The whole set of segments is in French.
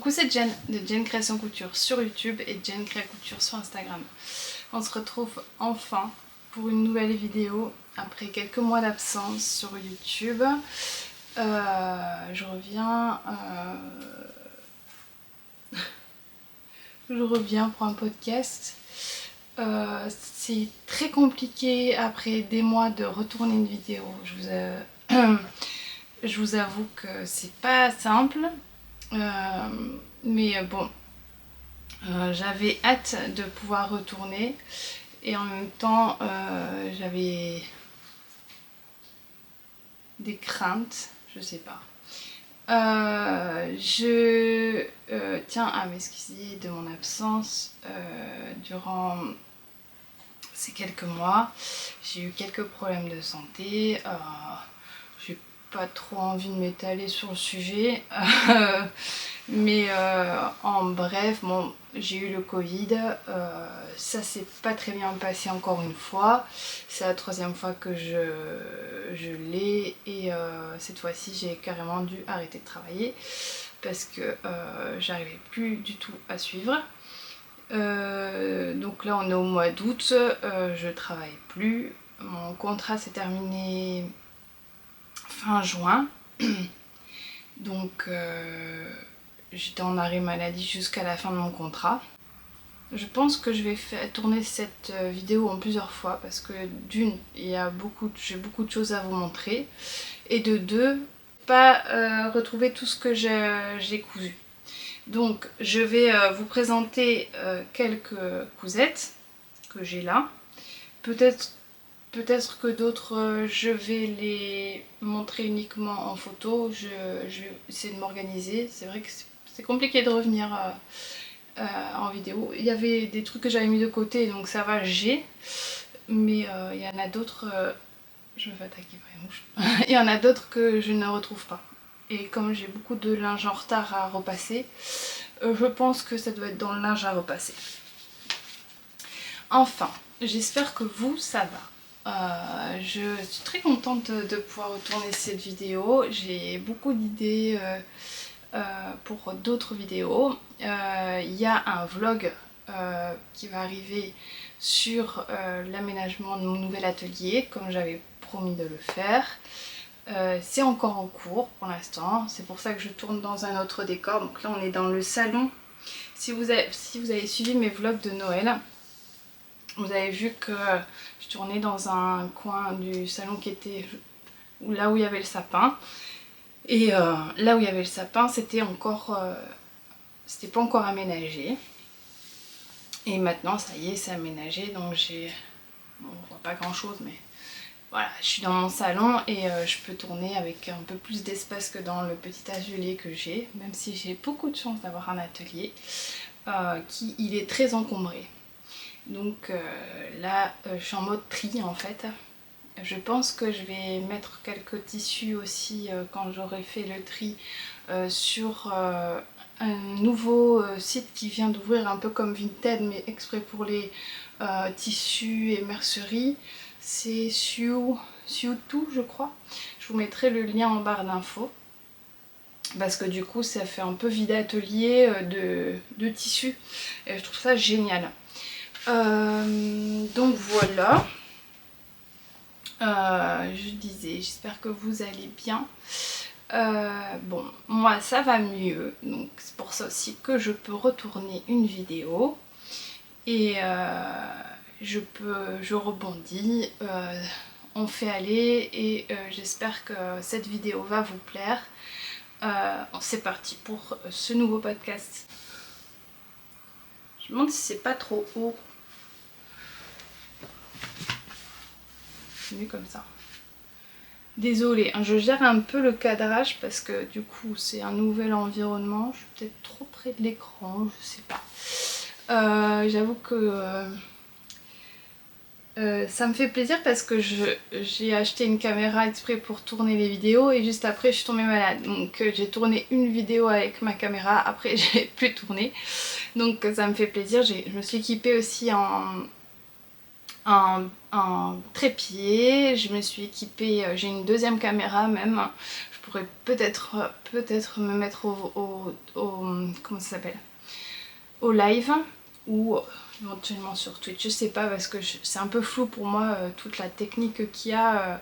coucou, c'est Jen de Jen Création Couture sur YouTube et Jen Créa Couture sur Instagram. On se retrouve enfin pour une nouvelle vidéo après quelques mois d'absence sur YouTube. Je reviens pour un podcast. C'est très compliqué après des mois de retourner une vidéo. Je vous avoue que c'est pas simple. Mais bon, j'avais hâte de pouvoir retourner et en même temps j'avais des craintes, je sais pas. Tiens à m'excuser de mon absence durant ces quelques mois. J'ai eu quelques problèmes de santé. J'ai pas trop envie de m'étaler sur le sujet. Mais en bref, bon, j'ai eu le Covid, ça s'est pas très bien passé encore une fois, c'est la troisième fois que je l'ai et cette fois-ci j'ai carrément dû arrêter de travailler parce que j'arrivais plus du tout à suivre. Donc là on est au mois d'août, je travaille plus, mon contrat s'est terminé fin juin, donc j'étais en arrêt maladie jusqu'à la fin de mon contrat. Je pense que je vais tourner cette vidéo en plusieurs fois parce que d'une, j'ai beaucoup de choses à vous montrer et de deux, pas retrouver tout ce que j'ai cousu. Donc je vais vous présenter quelques cousettes que j'ai là. Peut-être que d'autres, je vais les montrer uniquement en photo. Je vais essayer de m'organiser. C'est vrai que c'est compliqué de revenir en vidéo. Il y avait des trucs que j'avais mis de côté, donc ça va, mais il y en a d'autres, je me fais attaquer par les mouches. Il y en a d'autres que je ne retrouve pas. Et comme j'ai beaucoup de linge en retard à repasser, je pense que ça doit être dans le linge à repasser. Enfin, j'espère que vous, ça va. Je suis très contente de pouvoir retourner cette vidéo. J'ai beaucoup d'idées pour d'autres vidéos. Il y a un vlog qui va arriver sur l'aménagement de mon nouvel atelier, comme j'avais promis de le faire. C'est encore en cours pour l'instant, c'est pour ça que je tourne dans un autre décor. Donc là on est dans le salon. Si vous avez suivi mes vlogs de Noël, vous avez vu que je tournais dans un coin du salon qui était là où il y avait le sapin. Et là où il y avait le sapin, c'était pas encore aménagé. Et maintenant, ça y est, c'est aménagé. Donc bon, on voit pas grand chose, mais voilà, je suis dans mon salon et je peux tourner avec un peu plus d'espace que dans le petit atelier que j'ai. Même si j'ai beaucoup de chance d'avoir un atelier il est très encombré. Donc là, je suis en mode tri en fait. Je pense que je vais mettre quelques tissus aussi quand j'aurai fait le tri sur un nouveau site qui vient d'ouvrir, un peu comme Vinted mais exprès pour les tissus et merceries. C'est Sew To, je crois. Je vous mettrai le lien en barre d'infos parce que du coup ça fait un peu vide atelier de tissus et je trouve ça génial. Donc voilà. Je disais, j'espère que vous allez bien. Bon, moi ça va mieux, donc c'est pour ça aussi que je peux retourner une vidéo et je rebondis, on fait aller et j'espère que cette vidéo va vous plaire. C'est parti pour ce nouveau podcast. Je me demande si c'est pas trop haut. C'est mieux comme ça. Désolée, hein, je gère un peu le cadrage parce que du coup c'est un nouvel environnement. Je suis peut-être trop près de l'écran, je sais pas. J'avoue que ça me fait plaisir parce que j'ai acheté une caméra exprès pour tourner les vidéos et juste après je suis tombée malade. Donc j'ai tourné une vidéo avec ma caméra, après j'ai plus tourné. Donc ça me fait plaisir. Je me suis équipée aussi en trépied, je me suis équipée, j'ai une deuxième caméra même. Je pourrais peut-être me mettre comment ça s'appelle, au live, ou éventuellement sur Twitch, je sais pas, parce que c'est un peu flou pour moi toute la technique qu'il y a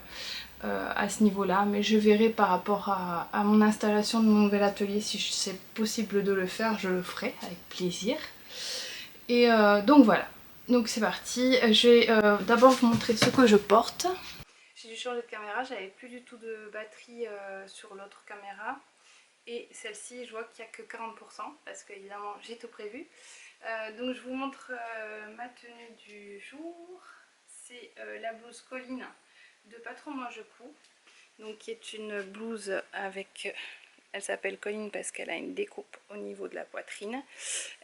à ce niveau là, mais je verrai par rapport à mon installation de mon nouvel atelier. Si c'est possible de le faire, je le ferai avec plaisir. Et donc voilà, donc c'est parti. Je vais d'abord vous montrer ce que je porte. J'ai dû changer de caméra, j'avais plus du tout de batterie sur l'autre caméra. Et celle-ci, je vois qu'il n'y a que 40% parce qu'évidemment j'ai tout prévu. Donc je vous montre ma tenue du jour. C'est la blouse Colline de Patron Mange Cou. Donc qui est une blouse avec... Elle s'appelle Colline parce qu'elle a une découpe au niveau de la poitrine.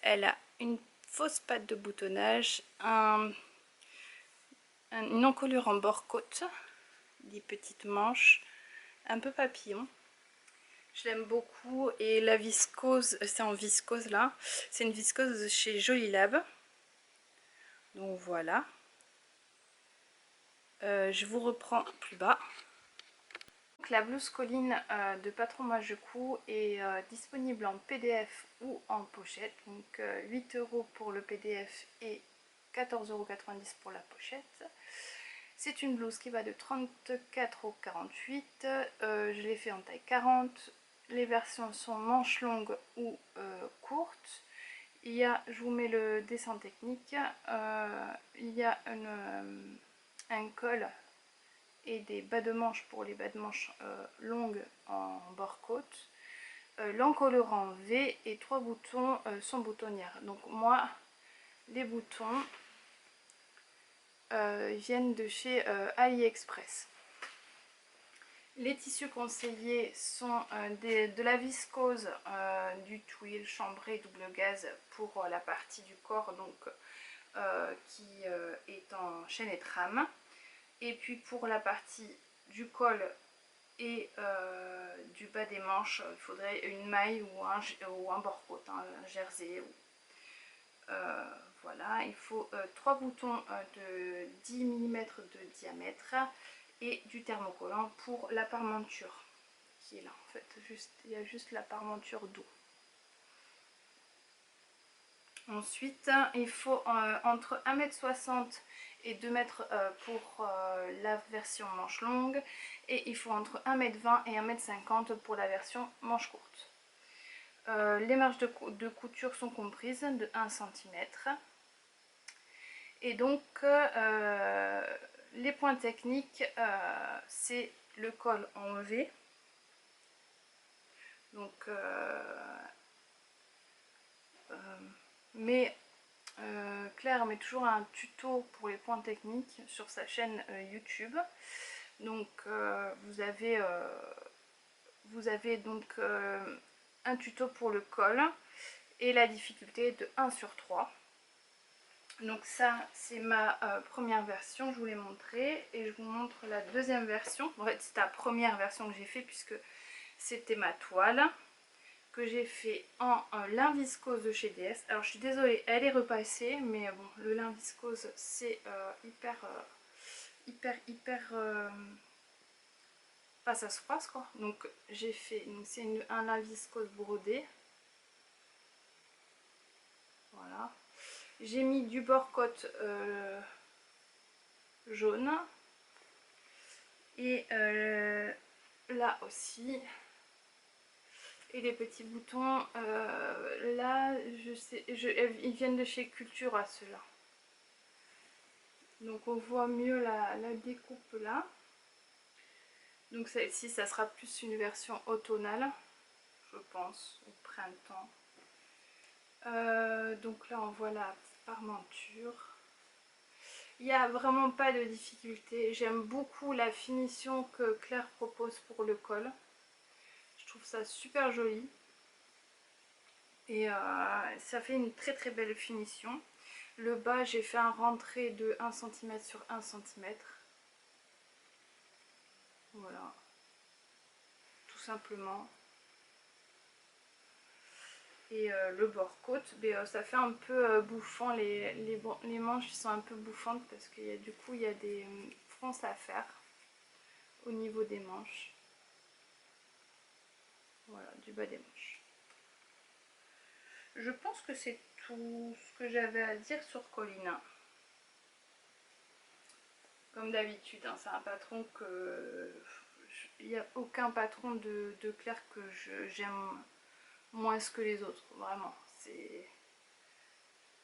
Elle a une fausse patte de boutonnage, une encolure en bord-côte, des petites manches, un peu papillon. Je l'aime beaucoup et la viscose, c'est en viscose là, c'est une viscose chez Jolilab. Donc voilà. Je vous reprends plus bas. Donc, la blouse Colline de Patron Mange Cou est disponible en PDF ou en pochette. Donc 8 € pour le PDF et 14,90 € pour la pochette. C'est une blouse qui va de 34 au 48. Je l'ai fait en taille 40. Les versions sont manches longues ou courtes. Il y a, je vous mets le dessin technique, il y a un col et des bas de manches pour les bas de manches longues en bord-côte, l'encolure en V et 3 boutons sans boutonnière. Donc moi, les boutons viennent de chez AliExpress. Les tissus conseillés sont de la viscose, du twill chambré double gaze pour la partie du corps, donc qui est en chaîne et trame. Et puis pour la partie du col et du bas des manches, il faudrait une maille ou un bord-côte, hein, un jersey. Voilà, il faut 3 boutons de 10 mm de diamètre et du thermocollant pour la parmenture qui est là en fait, il y a juste la parmenture dos. Ensuite il faut entre 1,60 m et 2 m pour la version manche longue, et il faut entre 1,20 m et 1,50 m pour la version manche courte. Les marges de couture sont comprises de 1 cm. Et donc les points techniques, c'est le col en V. Donc Claire met toujours un tuto pour les points techniques sur sa chaîne YouTube. Donc vous avez donc un tuto pour le col et la difficulté de 1 sur 3. Donc ça c'est ma première version, je vous l'ai montré, et je vous montre la deuxième version. En fait c'est la première version que j'ai fait puisque c'était ma toile que j'ai fait en lin viscose de chez DS. Alors je suis désolée, elle est repassée, mais bon, le lin viscose c'est hyper pas, ça se froisse quoi. Donc j'ai fait, c'est un lin viscose brodé. Voilà. J'ai mis du bord-côte jaune. Et là aussi. Et les petits boutons, là, ils viennent de chez Cultura, ceux-là. Donc on voit mieux la découpe là. Donc celle-ci, ça sera plus une version automnale, je pense, au printemps. Donc là, on voit la parmenture. Il n'y a vraiment pas de difficulté. J'aime beaucoup la finition que Claire propose pour le col. Je trouve ça super joli. Et ça fait une très très belle finition. Le bas, j'ai fait un rentré de 1 cm sur 1 cm. Voilà. Tout simplement. Et le bord-côte, ça fait un peu bouffant. Les manches sont un peu bouffantes parce que du coup, il y a des fronces à faire au niveau des manches. Voilà, du bas des manches. Je pense que c'est tout ce que j'avais à dire sur Colina. Comme d'habitude, hein, c'est un patron que... Il n'y a aucun patron de Claire que j'aime moins que les autres, vraiment.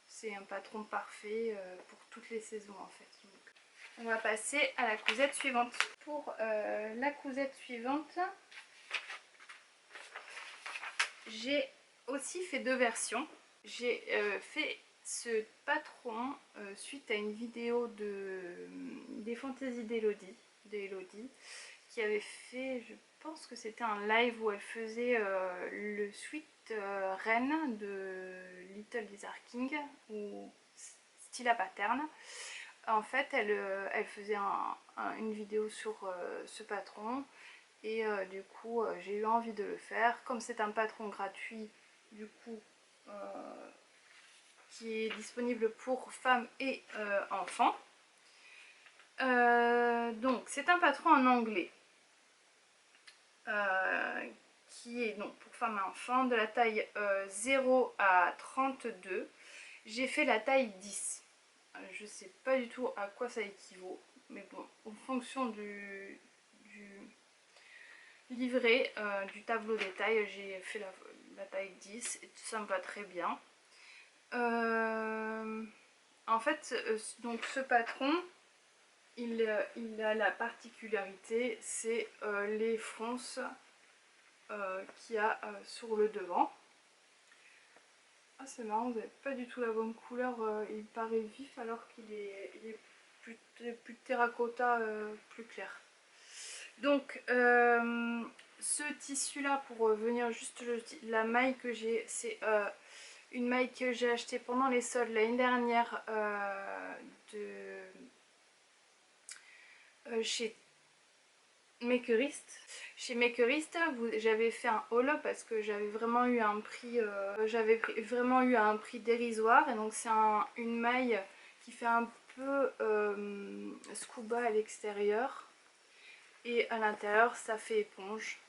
C'est un patron parfait pour toutes les saisons en fait. Donc, on va passer à la cousette suivante. Pour la cousette suivante, j'ai aussi fait deux versions. J'ai fait ce patron suite à une vidéo des fantaisies d'Elodie, qui avait fait, je pense que c'était un live où elle faisait le suite reine de Little Lizard King ou Stila Pattern. En fait, elle faisait une vidéo sur ce patron et du coup j'ai eu envie de le faire. Comme c'est un patron gratuit, du coup qui est disponible pour femmes et enfants. Donc c'est un patron en anglais qui est donc pour femmes et enfants de la taille 0 à 32. J'ai fait la taille 10. Je sais pas du tout à quoi ça équivaut, mais bon, en fonction du livret, du tableau des tailles, j'ai fait la taille 10 et ça me va très bien. En fait, donc ce patron, il a la particularité, c'est les fronces qu'il y a sur le devant. Ah, c'est marrant, vous n'avez pas du tout la bonne couleur, il paraît vif alors qu'il est, plus terracotta, plus clair. Donc ce tissu là, pour venir juste la maille que j'ai, c'est une maille que j'ai achetée pendant les soldes l'année dernière chez Makerist. Chez Makerist, j'avais fait un haul parce que j'avais vraiment eu un prix, dérisoire, et donc c'est une maille qui fait un peu scuba à l'extérieur et à l'intérieur ça fait éponge.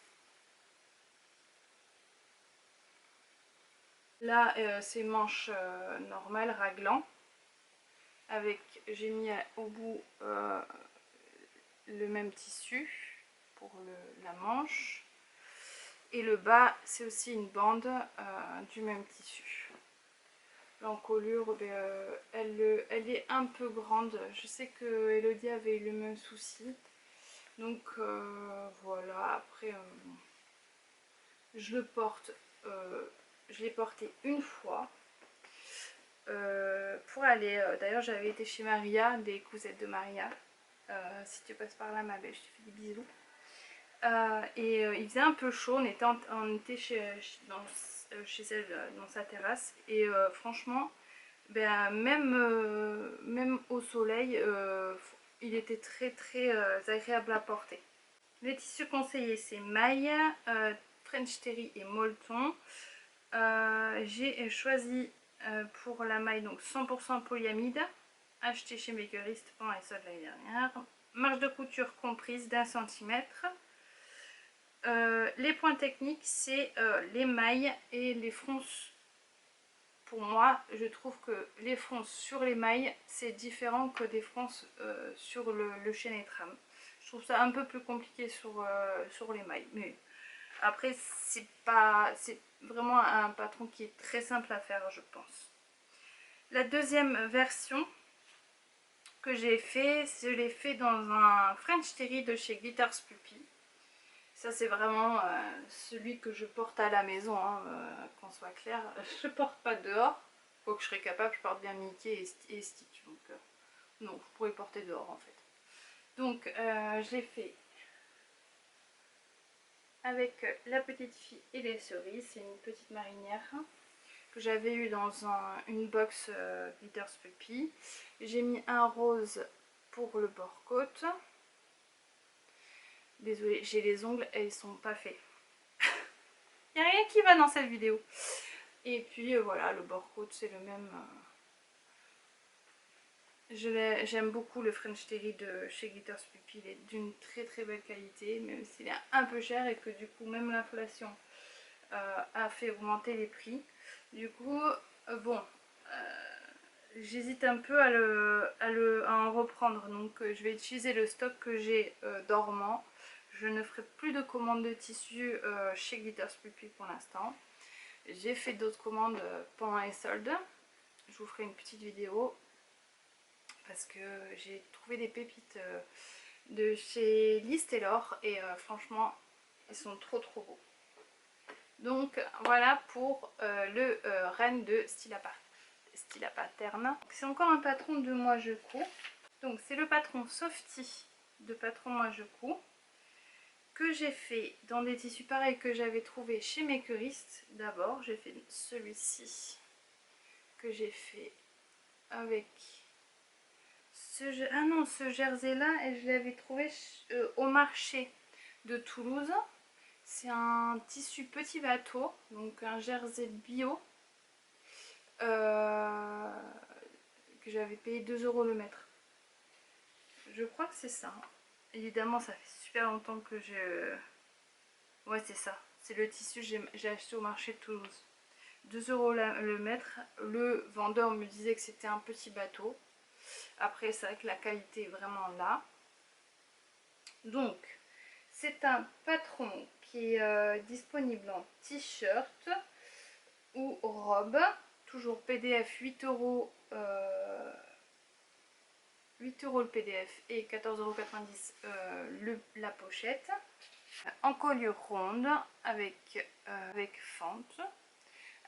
Là c'est manche normale raglan avec, j'ai mis au bout le même tissu pour la manche, et le bas c'est aussi une bande du même tissu. L'encolure, elle est un peu grande. Je sais que Elodie avait eu le même souci, donc voilà. Après je le porte, je l'ai porté une fois pour aller, d'ailleurs j'avais été chez Maria, des cousettes de Maria. Si tu passes par là ma belle, je te fais des bisous. Et il faisait un peu chaud, on était chez elle dans sa terrasse, et franchement ben, même au soleil il était très agréable à porter. Les tissus conseillés, c'est maille, French Terry et molleton. J'ai choisi pour la maille donc 100% polyamide, acheté chez Makerist pendant les soldes l'année dernière. Marge de couture comprise d'1 cm. Les points techniques, c'est les mailles et les fronces. Pour moi, je trouve que les fronces sur les mailles, c'est différent que des fronces sur le chaîne et trame. Je trouve ça un peu plus compliqué sur les mailles. Mais après, c'est vraiment un patron qui est très simple à faire, je pense. La deuxième version que j'ai fait, je l'ai fait dans un French Terry de chez Glitters Puppy. Ça c'est vraiment celui que je porte à la maison, hein, qu'on soit clair. Je porte pas dehors. Quoi que je serais capable, je porte bien Mickey et Stitch. Donc non, vous pourrez porter dehors en fait. Donc je l'ai fait avec la petite fille et les cerises. C'est une petite marinière que j'avais eu dans une box Glitters Puppy. J'ai mis un rose pour le bord-côte. Désolée, j'ai les ongles et ils sont pas faits. Il n'y a rien qui va dans cette vidéo. Et puis voilà, le bord-côte c'est le même. J'aime beaucoup le French Terry de chez Glitters Puppy. Il est d'une très belle qualité, même s'il est un peu cher et que du coup même l'inflation a fait augmenter les prix. Du coup, bon, j'hésite un peu à en reprendre. Donc je vais utiliser le stock que j'ai dormant. Je ne ferai plus de commandes de tissu chez Glitters Puppy pour l'instant. J'ai fait d'autres commandes pendant les soldes. Je vous ferai une petite vidéo parce que j'ai trouvé des pépites de chez Liz Taylor et franchement ils sont trop beaux. Donc voilà pour le Reine de Stila Pattern. C'est encore un patron de Moi Je Couds. Donc c'est le patron Softy de Patron Moi Je Couds que j'ai fait dans des tissus pareils que j'avais trouvé chez Makerist. D'abord j'ai fait celui-ci que j'ai fait avec ce jersey là, et je l'avais trouvé au marché de Toulouse. C'est un tissu petit bateau, donc un jersey bio que j'avais payé 2 € le mètre. Je crois que c'est ça. Évidemment ça fait super longtemps que je... Ouais c'est ça, c'est le tissu que j'ai acheté au marché de Toulouse. 2 € le mètre. Le vendeur me disait que c'était un petit bateau. Après c'est vrai que la qualité est vraiment là. Donc c'est un patron qui est disponible en t-shirt ou robe. Toujours PDF 8 €, 8 € le PDF et 14,90 € la pochette. Encolure ronde avec fente,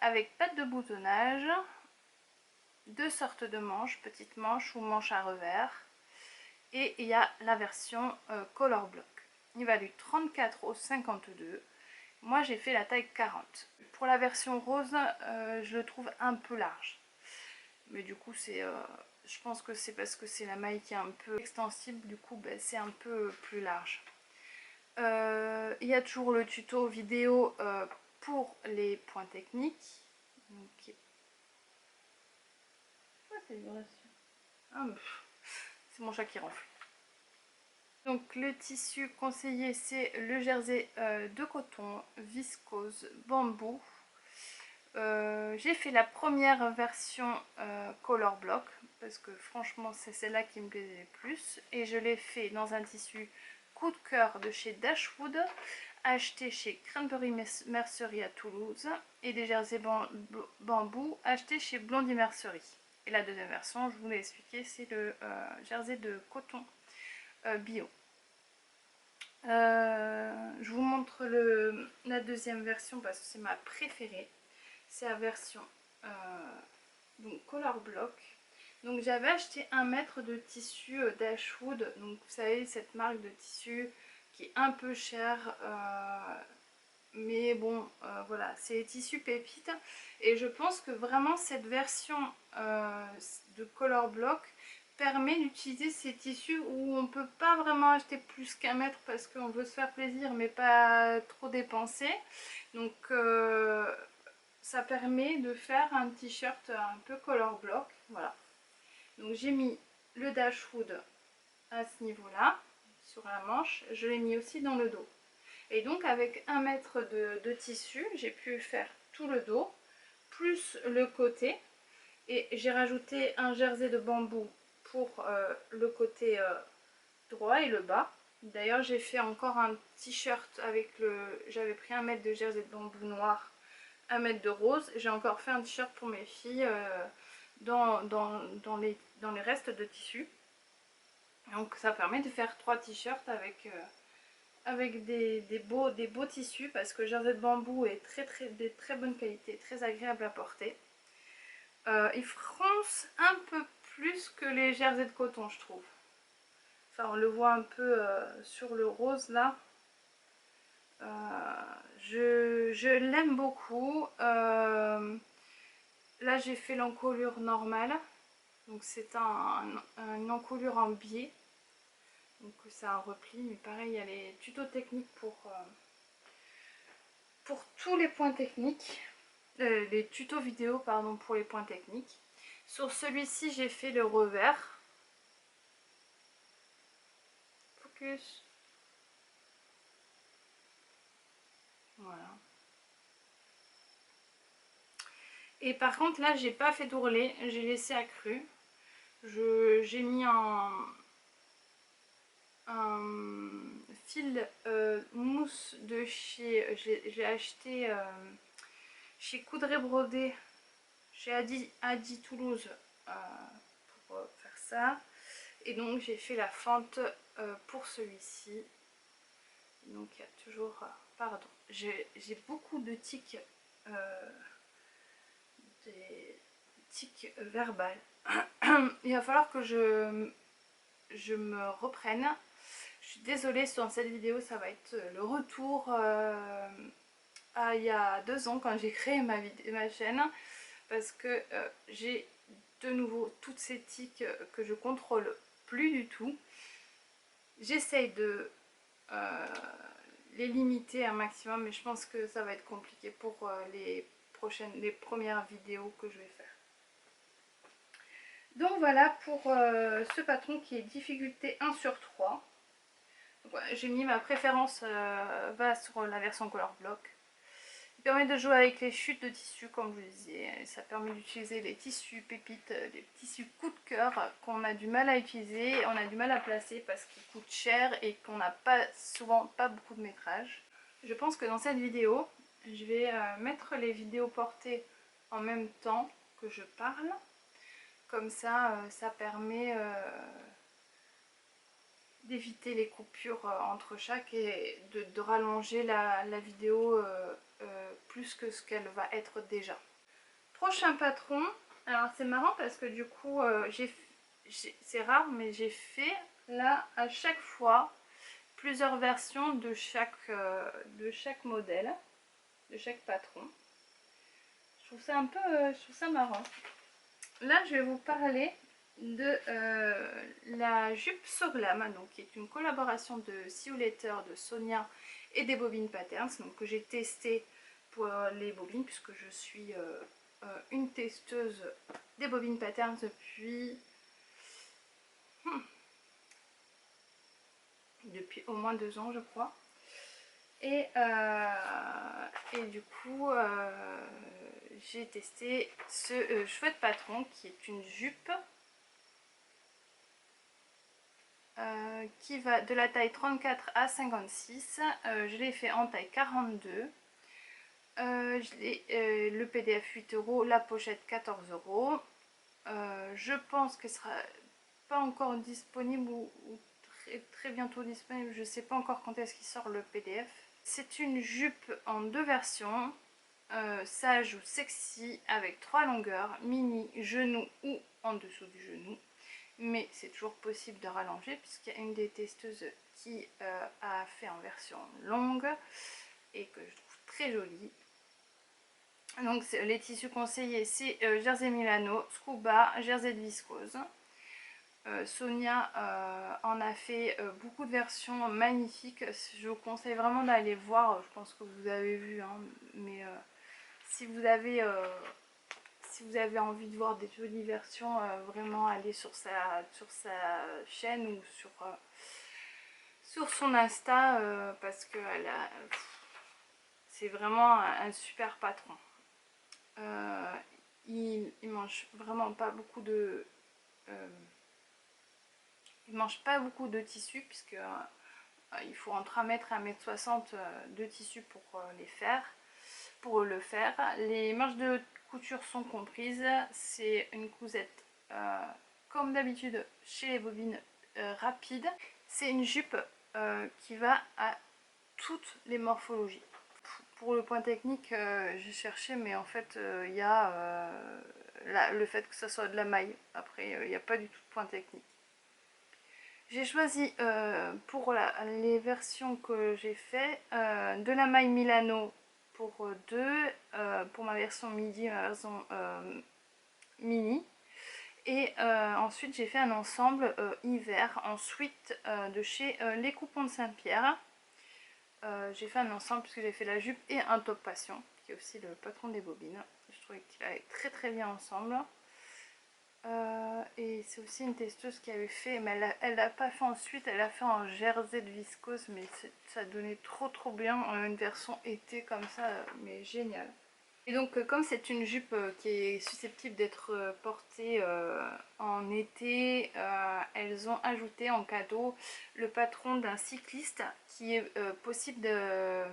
avec patte de boutonnage, deux sortes de manches, petite manche ou manche à revers. Et il y a la version Color Block. Il va du 34 au 52. Moi j'ai fait la taille 40. Pour la version rose, je le trouve un peu large. Mais du coup je pense que c'est parce que c'est la maille qui est un peu extensible. Du coup ben, c'est un peu plus large. Il y a toujours le tuto vidéo pour les points techniques. Donc, c'est vibration. Ah, c'est mon chat qui ronfle. Donc le tissu conseillé c'est le jersey de coton viscose bambou. J'ai fait la première version color block parce que franchement c'est celle-là qui me plaisait le plus, et je l'ai fait dans un tissu coup de cœur de chez Dashwood, acheté chez Cranberry Mercery à Toulouse, et des jerseys bambou achetés chez Blondie Mercery. Et la deuxième version, je vous l'ai expliqué, c'est le jersey de coton bio. Je vous montre la deuxième version parce que c'est ma préférée. C'est la version donc color block. Donc j'avais acheté 1 mètre de tissu Dashwood, donc vous savez cette marque de tissu qui est un peu chère, mais bon voilà, c'est des tissus pépites, et je pense que vraiment cette version de color block permet d'utiliser ces tissus où on peut pas vraiment acheter plus qu'1 mètre parce qu'on veut se faire plaisir mais pas trop dépenser. Donc ça permet de faire un t-shirt un peu color block. Voilà. Donc j'ai mis le Dashwood à ce niveau là sur la manche, je l'ai mis aussi dans le dos. Et donc avec 1 mètre de tissu, j'ai pu faire tout le dos, plus le côté. Et j'ai rajouté un jersey de bambou pour le côté droit et le bas. D'ailleurs j'ai fait encore un t-shirt avec j'avais pris 1 mètre de jersey de bambou noir, 1 mètre de rose. J'ai encore fait un t-shirt pour mes filles dans les restes de tissu. Donc ça permet de faire 3 t-shirts avec des beaux tissus, parce que le jersey de bambou est de très bonne qualité, très agréable à porter. Il fronce un peu plus que les jerseys de coton, je trouve. Enfin on le voit un peu sur le rose là. Je l'aime beaucoup. Là j'ai fait l'encolure normale, donc c'est une encolure en biais, donc c'est un repli, mais pareil il y a les tutos techniques pour tous les points techniques, les tutos vidéo pardon pour les points techniques. Sur celui-ci j'ai fait le revers. Focus. Voilà. Et par contre là j'ai pas fait d'ourlet, j'ai laissé accru. J'ai mis un fil mousse de chez, j'ai acheté chez Coudray Brodé, chez Adi Toulouse, pour faire ça. Et donc j'ai fait la fente pour celui-ci. Donc il y a toujours, pardon, j'ai beaucoup de tics, des tics verbales. Il va falloir que je me reprenne. Je suis désolée, sur cette vidéo ça va être le retour à il y a 2 ans quand j'ai créé ma chaîne, parce que j'ai de nouveau toutes ces tics que je contrôle plus du tout. J'essaye de les limiter un maximum, mais je pense que ça va être compliqué pour les premières vidéos que je vais faire. Donc voilà pour ce patron qui est difficulté 1 sur 3. Voilà, j'ai mis ma préférence va sur la version color block. Il permet de jouer avec les chutes de tissu comme je vous disais. Ça permet d'utiliser les tissus pépites, les tissus coup de cœur qu'on a du mal à utiliser, on a du mal à placer parce qu'ils coûtent cher et qu'on n'a souvent pas beaucoup de métrage. Je pense que dans cette vidéo, je vais mettre les vidéos portées en même temps que je parle. Comme ça, ça permet d'éviter les coupures entre chaque et de rallonger la vidéo plus que ce qu'elle va être déjà. Prochain patron, alors c'est marrant parce que du coup c'est rare mais j'ai fait là à chaque fois plusieurs versions de chaque modèle, de chaque patron. Je trouve ça un peu je trouve ça marrant. Là je vais vous parler de la jupe Soglam, donc qui est une collaboration de See You Later, de Sonia et des bobines patterns, donc que j'ai testé pour les bobines puisque je suis une testeuse des bobines patterns depuis au moins 2 ans je crois. Et du coup j'ai testé ce chouette patron qui est une jupe qui va de la taille 34 à 56. Je l'ai fait en taille 42. Le PDF 8 €, la pochette 14 €. Je pense qu'elle sera pas encore disponible ou très bientôt disponible. Je sais pas encore quand est-ce qu'il sort le PDF. C'est une jupe en 2 versions. Sage ou sexy avec 3 longueurs, mini, genou ou en dessous du genou. Mais c'est toujours possible de rallonger puisqu'il y a une des testeuses qui a fait en version longue et que je trouve très jolie. Donc les tissus conseillés c'est jersey Milano, scuba, jersey de viscose. Sonia en a fait beaucoup de versions magnifiques. Je vous conseille vraiment d'aller voir, je pense que vous avez vu, hein, mais si vous avez envie de voir des jolies versions, vraiment allez sur sa chaîne ou sur son Insta parce que c'est vraiment un super patron. Il mange vraiment pas beaucoup de tissu puisque il faut entre 1 m et 1 m 60 de tissu pour le faire. Les marges de couture sont comprises. C'est une cousette comme d'habitude chez les bobines rapides. C'est une jupe qui va à toutes les morphologies. Pour le point technique, j'ai cherché, mais en fait, il y a le fait que ça soit de la maille. Après, il n'y a pas du tout de point technique. J'ai choisi pour les versions que j'ai fait de la maille Milano pour 2, pour ma version midi, ma version mini. Et ensuite j'ai fait un ensemble hiver en suite de chez Les Coupons de Saint-Pierre. J'ai fait un ensemble puisque j'ai fait la jupe et un top passion, qui est aussi le patron des bobines. Je trouvais qu'il allait très très bien ensemble. Et c'est aussi une testeuse qui avait fait, mais elle l'a pas fait ensuite, elle l'a fait en jersey de viscose, mais ça donnait trop bien une version été comme ça, mais génial. Et donc comme c'est une jupe qui est susceptible d'être portée en été, elles ont ajouté en cadeau le patron d'un cycliste qui est possible de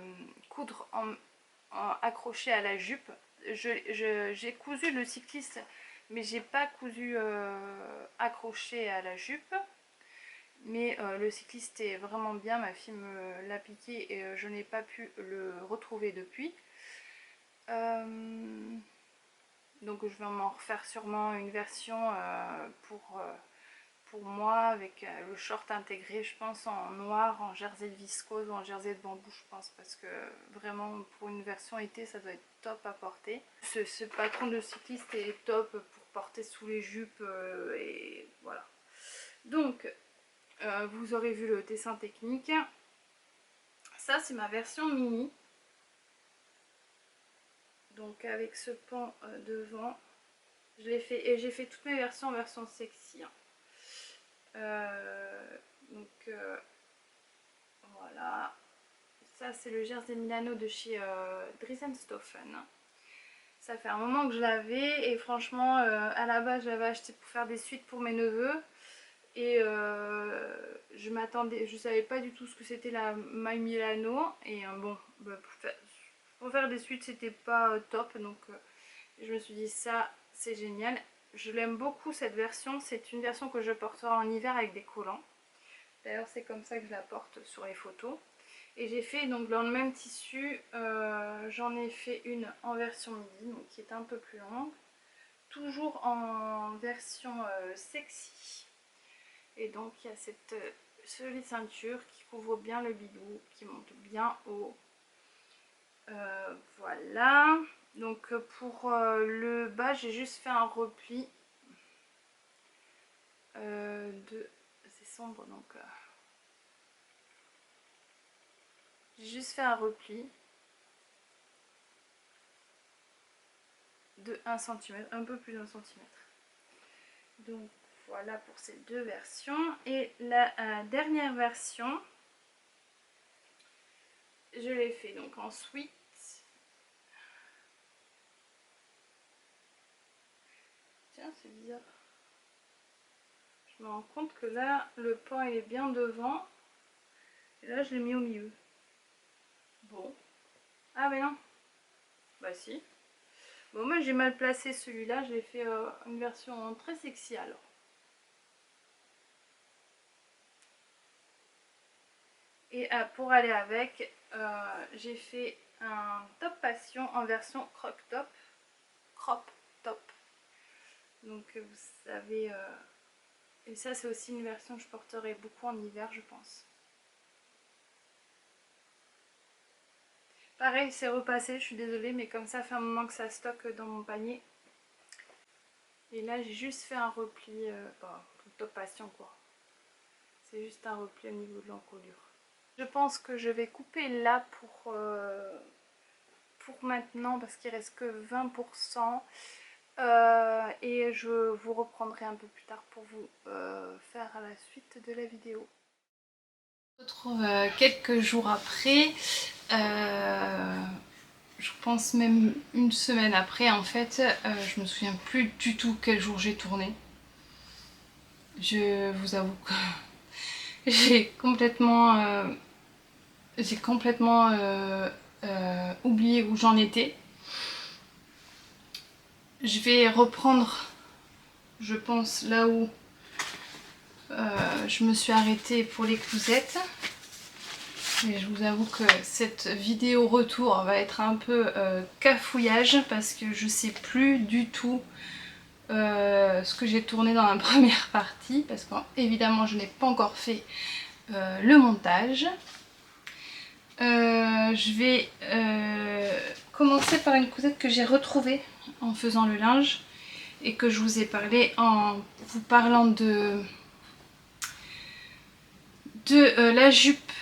coudre accroché à la jupe. J'ai cousu le cycliste mais j'ai pas cousu accroché à la jupe. Mais le cycliste est vraiment bien, ma fille me l'a piqué et je n'ai pas pu le retrouver depuis. Donc je vais m'en refaire sûrement une version pour moi avec le short intégré, je pense en noir, en jersey de viscose ou en jersey de bambou, je pense, parce que vraiment pour une version été ça doit être top à porter. Ce patron de cycliste est top pour porter sous les jupes et voilà. Donc vous aurez vu le dessin technique. Ça c'est ma version mini. Donc avec ce pan devant, je l'ai fait et j'ai fait toutes mes versions en version sexy. Donc voilà. Ça c'est le jersey Milano de chez Dries & Stoffen. Ça fait un moment que je l'avais et franchement à la base je l'avais acheté pour faire des suites pour mes neveux. Et je savais pas du tout ce que c'était la My Milano. Et bon, bah, pour faire des suites c'était pas top, donc je me suis dit ça c'est génial. Je l'aime beaucoup cette version, c'est une version que je porterai en hiver avec des collants. D'ailleurs c'est comme ça que je la porte sur les photos. Et j'ai fait donc dans le même tissu, j'en ai fait une en version midi, donc qui est un peu plus longue. Toujours en version sexy. Et donc il y a cette jolie ceinture qui couvre bien le bidou, qui monte bien haut. Voilà. Donc pour le bas, j'ai juste fait un repli c'est sombre donc j'ai juste fait un repli de 1 cm, un peu plus d'1 cm. Donc voilà pour ces deux versions. Et la dernière version, je l'ai fait donc en sweat. Tiens, c'est bizarre. Je me rends compte que là, le pan il est bien devant. Et là, je l'ai mis au milieu. Bon. Ah mais non. Bah si. Bon, moi j'ai mal placé celui-là. J'ai fait une version très sexy alors. Et pour aller avec, j'ai fait un top passion en version crop top. Donc vous savez, et ça c'est aussi une version que je porterai beaucoup en hiver je pense. Pareil c'est repassé, je suis désolée mais comme ça fait un moment que ça stocke dans mon panier. Et là j'ai juste fait un repli, top passion quoi. C'est juste un repli au niveau de l'encolure. Je pense que je vais couper là pour maintenant parce qu'il reste que 20%. Et je vous reprendrai un peu plus tard pour vous faire la suite de la vidéo. On se retrouve quelques jours après, je pense même une semaine après en fait, je me souviens plus du tout quel jour j'ai tourné. Je vous avoue que j'ai complètement oublié où j'en étais. Je vais reprendre, je pense, là où je me suis arrêtée pour les clousettes. Et je vous avoue que cette vidéo retour va être un peu cafouillage parce que je sais plus du tout ce que j'ai tourné dans la première partie parce qu'évidemment je n'ai pas encore fait le montage. Je vais commencer par une cousette que j'ai retrouvée en faisant le linge et que je vous ai parlé en vous parlant de la jupe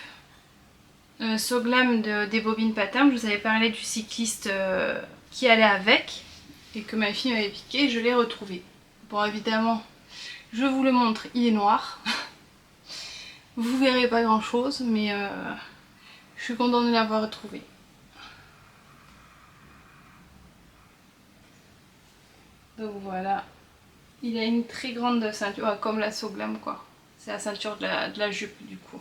So Glam des bobines Pattern. Je vous avais parlé du cycliste qui allait avec et que ma fille m'avait piqué, je l'ai retrouvé. Bon évidemment je vous le montre, il est noir. Vous verrez pas grand chose mais je suis contente de l'avoir retrouvé. Donc voilà, il a une très grande ceinture, comme la So Glam quoi. C'est la ceinture de la jupe du coup.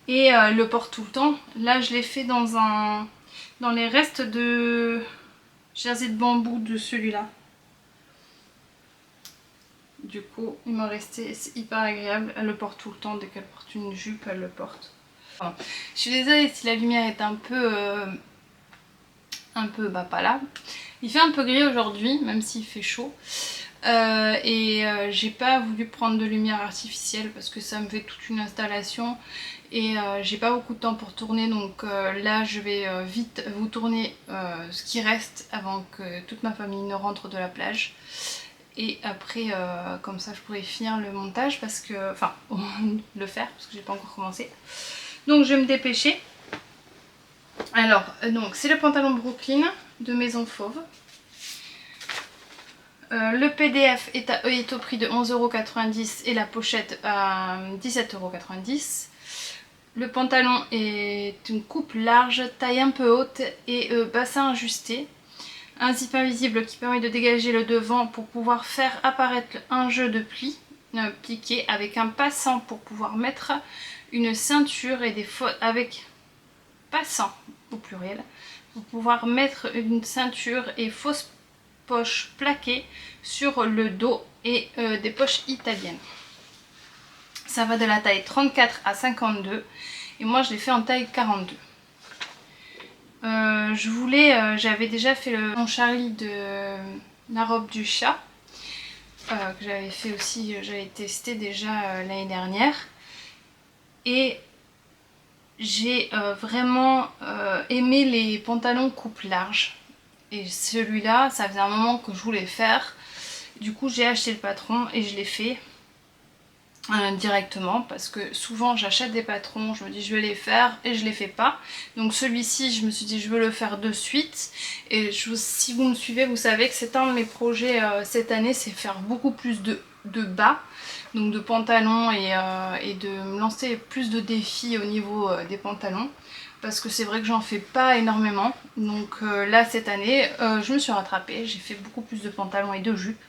Et le porte tout le temps. Là je l'ai fait dans les restes de jersey de bambou de celui-là. Du coup il m'en restait, c'est hyper agréable. Elle le porte tout le temps, dès qu'elle porte une jupe elle le porte. Enfin, je suis désolée si la lumière est un peu pas là. Il fait un peu gris aujourd'hui, même s'il fait chaud. J'ai pas voulu prendre de lumière artificielle parce que ça me fait toute une installation et j'ai pas beaucoup de temps pour tourner, donc là je vais vite vous tourner ce qui reste avant que toute ma famille ne rentre de la plage. Et après comme ça je pourrais finir le montage parce que, enfin le faire parce que j'ai pas encore commencé. Donc je vais me dépêcher. Alors donc c'est le pantalon Brooklyn de Maison Fauve. Le PDF est au prix de 11,90 € et la pochette à 17,90 €. Le pantalon est une coupe large, taille un peu haute et bassin ajusté. Un zip invisible qui permet de dégager le devant pour pouvoir faire apparaître un jeu de plis pliqué avec un passant pour pouvoir mettre une ceinture et avec passant au pluriel pour pouvoir mettre une ceinture et fausse poches plaquées sur le dos et des poches italiennes. Ça va de la taille 34 à 52 et moi je l'ai fait en taille 42. J'avais déjà fait mon Charlie de la robe du chat que j'avais fait aussi, j'avais testé déjà l'année dernière et j'ai vraiment aimé les pantalons coupe large. Et celui-là, ça faisait un moment que je voulais faire. Du coup, j'ai acheté le patron et je l'ai fait directement. Parce que souvent, j'achète des patrons, je me dis je vais les faire et je les fais pas. Donc celui-ci, je me suis dit je veux le faire de suite. Et si vous me suivez, vous savez que c'est un de mes projets cette année, c'est faire beaucoup plus de bas. Donc de pantalons et de me lancer plus de défis au niveau des pantalons. Parce que c'est vrai que j'en fais pas énormément. Donc là cette année je me suis rattrapée, j'ai fait beaucoup plus de pantalons et de jupes.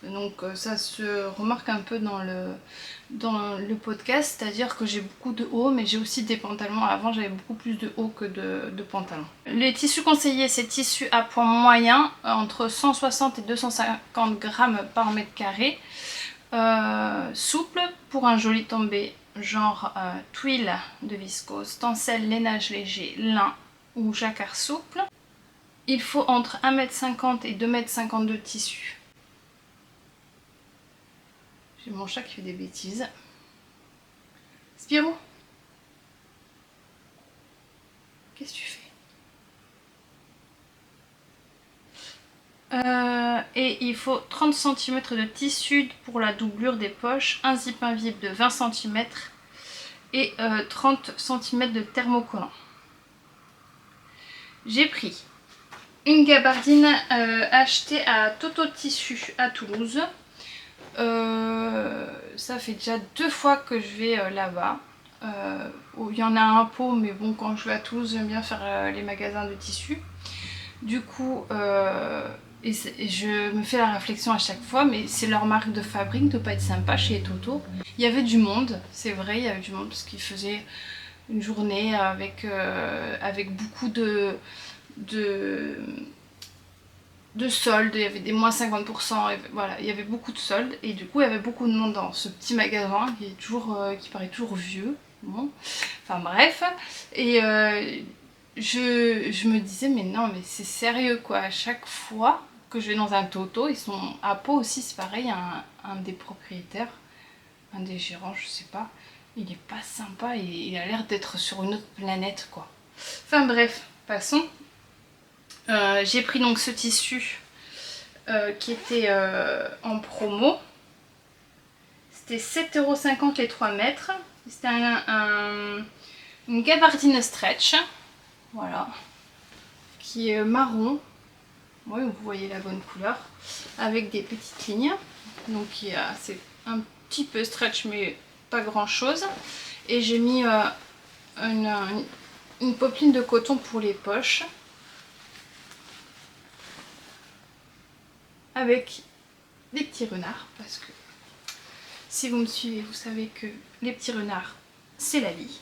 Donc ça se remarque un peu dans le podcast, c'est-à-dire que j'ai beaucoup de hauts mais j'ai aussi des pantalons. Avant j'avais beaucoup plus de hauts que de pantalons. Les tissus conseillés, c'est tissu à point moyen, entre 160 et 250 grammes par mètre carré. Souple pour un joli tombé genre tuile de viscose, tencel, lainage léger, lin ou jacquard souple. Il faut entre 1,50 m et 2,50 m de tissu. J'ai mon chat qui fait des bêtises. Spirou, qu'est-ce que tu fais? Et il faut 30 cm de tissu pour la doublure des poches, un zip invisible de 20 cm et 30 cm de thermocollant. J'ai pris une gabardine achetée à Toto Tissu à Toulouse. Ça fait déjà 2 fois que je vais là-bas. Il y en a un pot, mais bon, quand je vais à Toulouse, j'aime bien faire les magasins de tissus. Du coup, je me fais la réflexion à chaque fois, mais c'est leur marque de fabrique de pas être sympa chez Toto. Il y avait du monde, c'est vrai, il y avait du monde parce qu'ils faisaient une journée avec beaucoup de soldes, il y avait des moins 50%, et voilà, il y avait beaucoup de soldes et du coup il y avait beaucoup de monde dans ce petit magasin qui paraît toujours vieux. Bon. Enfin bref, et je me disais mais non mais c'est sérieux quoi, à chaque fois que je vais dans un Toto, ils sont à Pau aussi, c'est pareil, un des propriétaires, un des gérants, je sais pas, il est pas sympa, il a l'air d'être sur une autre planète quoi. Enfin bref, passons. J'ai pris donc ce tissu qui était en promo. C'était 7,50 € les 3 mètres. C'était une gabardine stretch. Voilà. Qui est marron. Oui, vous voyez la bonne couleur. Avec des petites lignes. Donc c'est un petit peu stretch mais pas grand chose. Et j'ai mis une popeline de coton pour les poches. avec des petits renards, parce que si vous me suivez, vous savez que les petits renards, c'est la vie.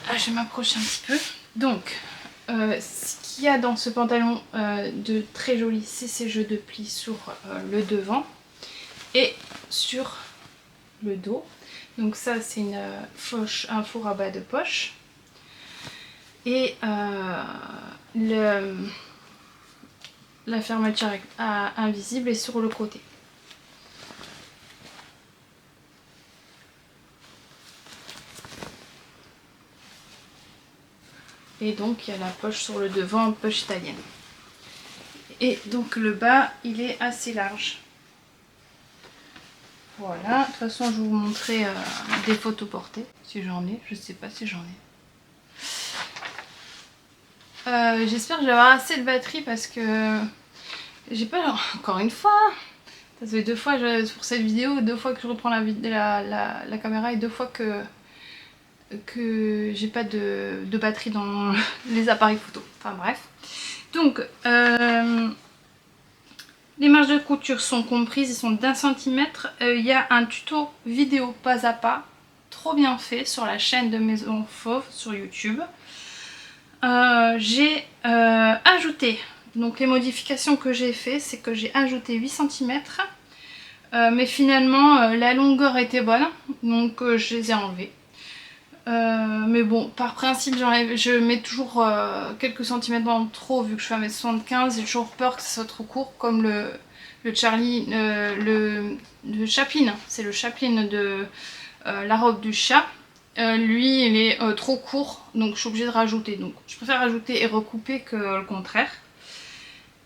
Ah, je vais m'approcher un petit peu. Donc, ce qu'il y a dans ce pantalon de très joli, c'est ces jeux de plis sur le devant et sur le dos. Donc ça, c'est un faux rabat de poche. Et la fermeture invisible est sur le côté. Et donc il y a la poche sur le devant, poche italienne. Et donc le bas, il est assez large. Voilà, de toute façon je vais vous montrer des photos portées, si j'en ai, je sais pas si j'en ai. J'espère que je vais avoir assez de batterie parce que j'ai pas, encore une fois, ça fait 2 fois pour cette vidéo, 2 fois que je reprends la caméra et 2 fois que j'ai pas de batterie dans les appareils photo. Enfin bref. Donc, les marges de couture sont comprises, ils sont d'1 centimètre. Il y a un tuto vidéo pas à pas, trop bien fait, sur la chaîne de Maison Fauve sur YouTube. J'ai ajouté, donc les modifications que j'ai fait, c'est que j'ai ajouté 8 centimètres. Mais finalement, la longueur était bonne, donc je les ai enlevés. Mais bon, par principe, je mets toujours quelques centimètres en trop vu que je fais 1m75. J'ai toujours peur que ça soit trop court, comme le Charlie, le Chaplin. C'est le Chaplin de la robe du chat. Lui, il est trop court, donc je suis obligée de rajouter. Donc je préfère rajouter et recouper que le contraire.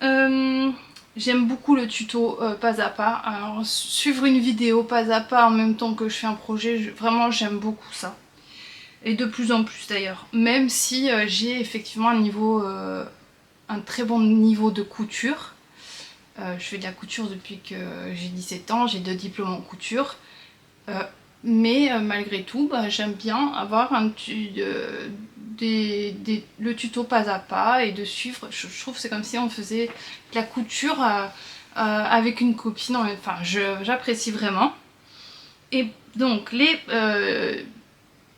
J'aime beaucoup le tuto pas à pas. Alors, suivre une vidéo pas à pas en même temps que je fais un projet, vraiment j'aime beaucoup ça. Et de plus en plus d'ailleurs. Même si j'ai effectivement un très bon niveau de couture. Je fais de la couture depuis que j'ai 17 ans, j'ai 2 diplômes en couture. Mais malgré tout, j'aime bien avoir le tuto pas à pas et de suivre. Je trouve que c'est comme si on faisait de la couture avec une copine. Enfin, j'apprécie vraiment. Et donc, les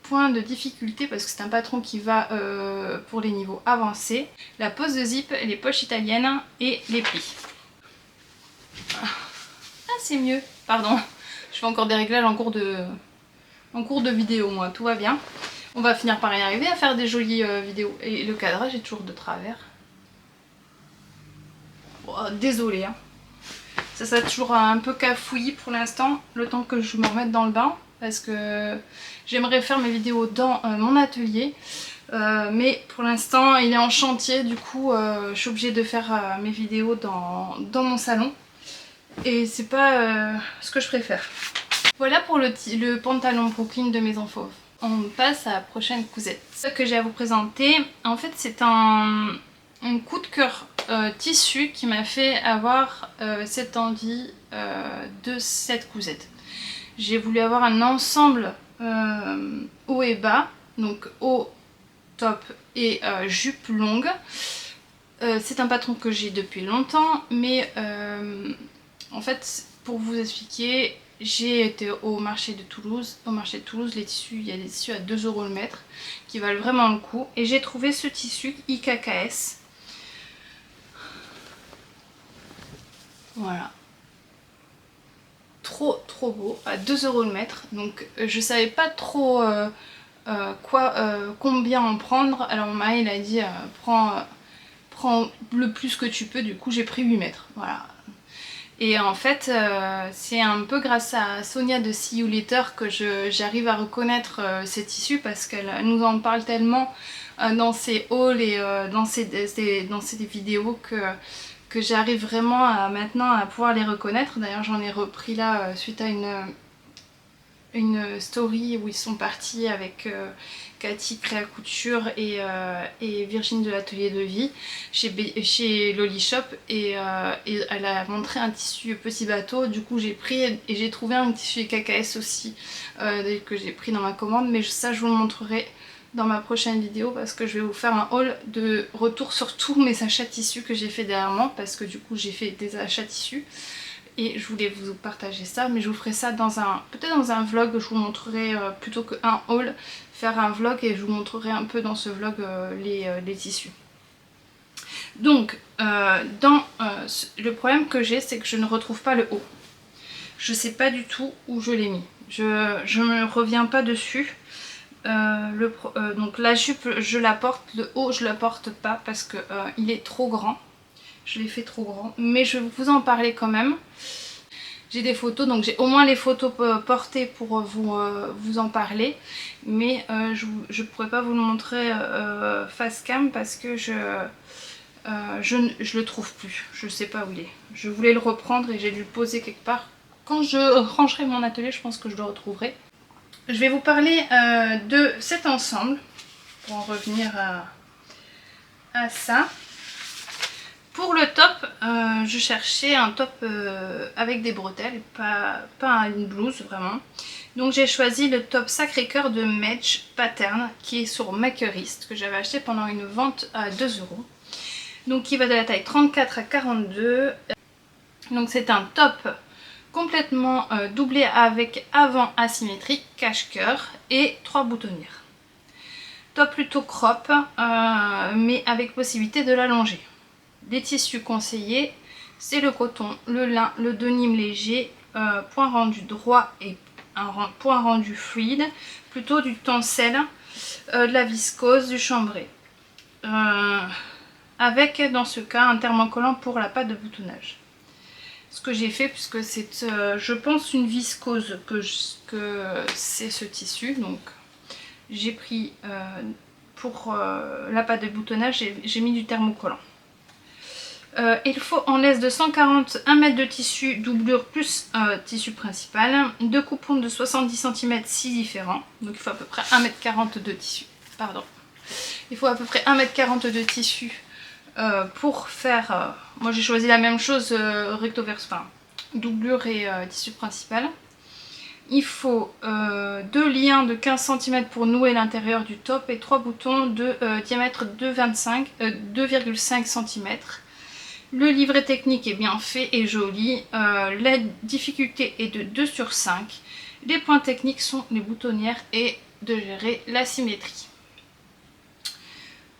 points de difficulté, parce que c'est un patron qui va pour les niveaux avancés, la pose de zip, les poches italiennes et les plis. Ah, c'est mieux. Pardon. Je fais encore des réglages en cours de vidéo, moi, tout va bien. On va finir par y arriver à faire des jolies vidéos. Et le cadrage est toujours de travers. Oh, désolée, hein. Ça sera toujours un peu cafouillis pour l'instant, le temps que je me remette dans le bain. Parce que j'aimerais faire mes vidéos dans mon atelier. Mais pour l'instant, il est en chantier. Du coup, je suis obligée de faire mes vidéos dans mon salon. Et c'est pas ce que je préfère. Voilà pour le pantalon Brooklyn de Maison Fauve. On passe à la prochaine cousette. Ce que j'ai à vous présenter, en fait c'est un coup de cœur tissu qui m'a fait avoir cette envie de cette cousette. J'ai voulu avoir un ensemble haut et bas, donc haut, top et jupe longue. C'est un patron que j'ai depuis longtemps, mais en fait pour vous expliquer, j'ai été au marché de Toulouse. Au marché de Toulouse, les tissus, il y a des tissus à 2 € le mètre qui valent vraiment le coup. Et j'ai trouvé ce tissu IKKS. Voilà. Trop beau, à 2 € le mètre. Donc je savais pas trop combien en prendre. Alors mon mari il a dit prends le plus que tu peux. Du coup j'ai pris 8 mètres. Voilà. Et en fait, c'est un peu grâce à Sonia de See You Later que j'arrive à reconnaître ces tissus parce qu'elle nous en parle tellement dans ses hauls et dans ses vidéos que j'arrive vraiment maintenant à pouvoir les reconnaître. D'ailleurs, j'en ai repris là suite à une story où ils sont partis avec Cathy Créa Couture et Virginie de l'Atelier de Vie chez Loli Shop et elle a montré un tissu petit bateau. Du coup j'ai pris et j'ai trouvé un tissu KKS aussi que j'ai pris dans ma commande, mais ça je vous le montrerai dans ma prochaine vidéo parce que je vais vous faire un haul de retour sur tous mes achats tissus que j'ai fait dernièrement, parce que du coup j'ai fait des achats tissus et je voulais vous partager ça, mais je vous ferai ça dans un, peut-être dans un vlog. Je vous montrerai plutôt qu'un haul, faire un vlog et je vous montrerai un peu dans ce vlog les tissus. Donc le problème que j'ai, c'est que je ne retrouve pas le haut. Je sais pas du tout où je l'ai mis, je ne reviens pas dessus. Donc la jupe je la porte, le haut je la porte pas parce que il est trop grand. Je l'ai fait trop grand, mais je vais vous en parler quand même. J'ai des photos, donc j'ai au moins les photos portées pour vous en parler, mais je pourrais pas vous le montrer face cam parce que je le trouve plus. Je sais pas où il est. Je voulais le reprendre et j'ai dû le poser quelque part. Quand je rangerai mon atelier, je pense que je le retrouverai. Je vais vous parler de cet ensemble pour en revenir à ça. Pour le top, je cherchais un top avec des bretelles, pas une blouse vraiment. Donc j'ai choisi le top Sacré-Cœur de Medj Pattern qui est sur Makerist, que j'avais acheté pendant une vente à 2 €. Donc qui va de la taille 34 à 42. Donc c'est un top complètement doublé avec avant asymétrique, cache-cœur et 3 boutonnières. Top plutôt crop, mais avec possibilité de l'allonger. Les tissus conseillés, c'est le coton, le lin, le denim léger, point rendu droit et un point rendu fluide, plutôt du tencel, de la viscose, du chambré. Avec dans ce cas un thermocollant pour la pâte de boutonnage. Ce que j'ai fait, puisque c'est je pense une viscose que c'est ce tissu, donc j'ai pris pour la pâte de boutonnage, j'ai mis du thermocollant. Il faut en laisse de 140 1 mètre de tissu doublure plus tissu principal, 2 coupons de 70 cm 6 différents, donc il faut à peu près 1,40 m de tissu, pardon. Il faut à peu près 1,40 m de tissu pour faire, moi j'ai choisi la même chose, recto verso, enfin doublure et tissu principal. Il faut 2 liens de 15 cm pour nouer l'intérieur du top et 3 boutons de diamètre de 2,5 cm. Le livret technique est bien fait et joli. La difficulté est de 2 sur 5. Les points techniques sont les boutonnières et de gérer la symétrie.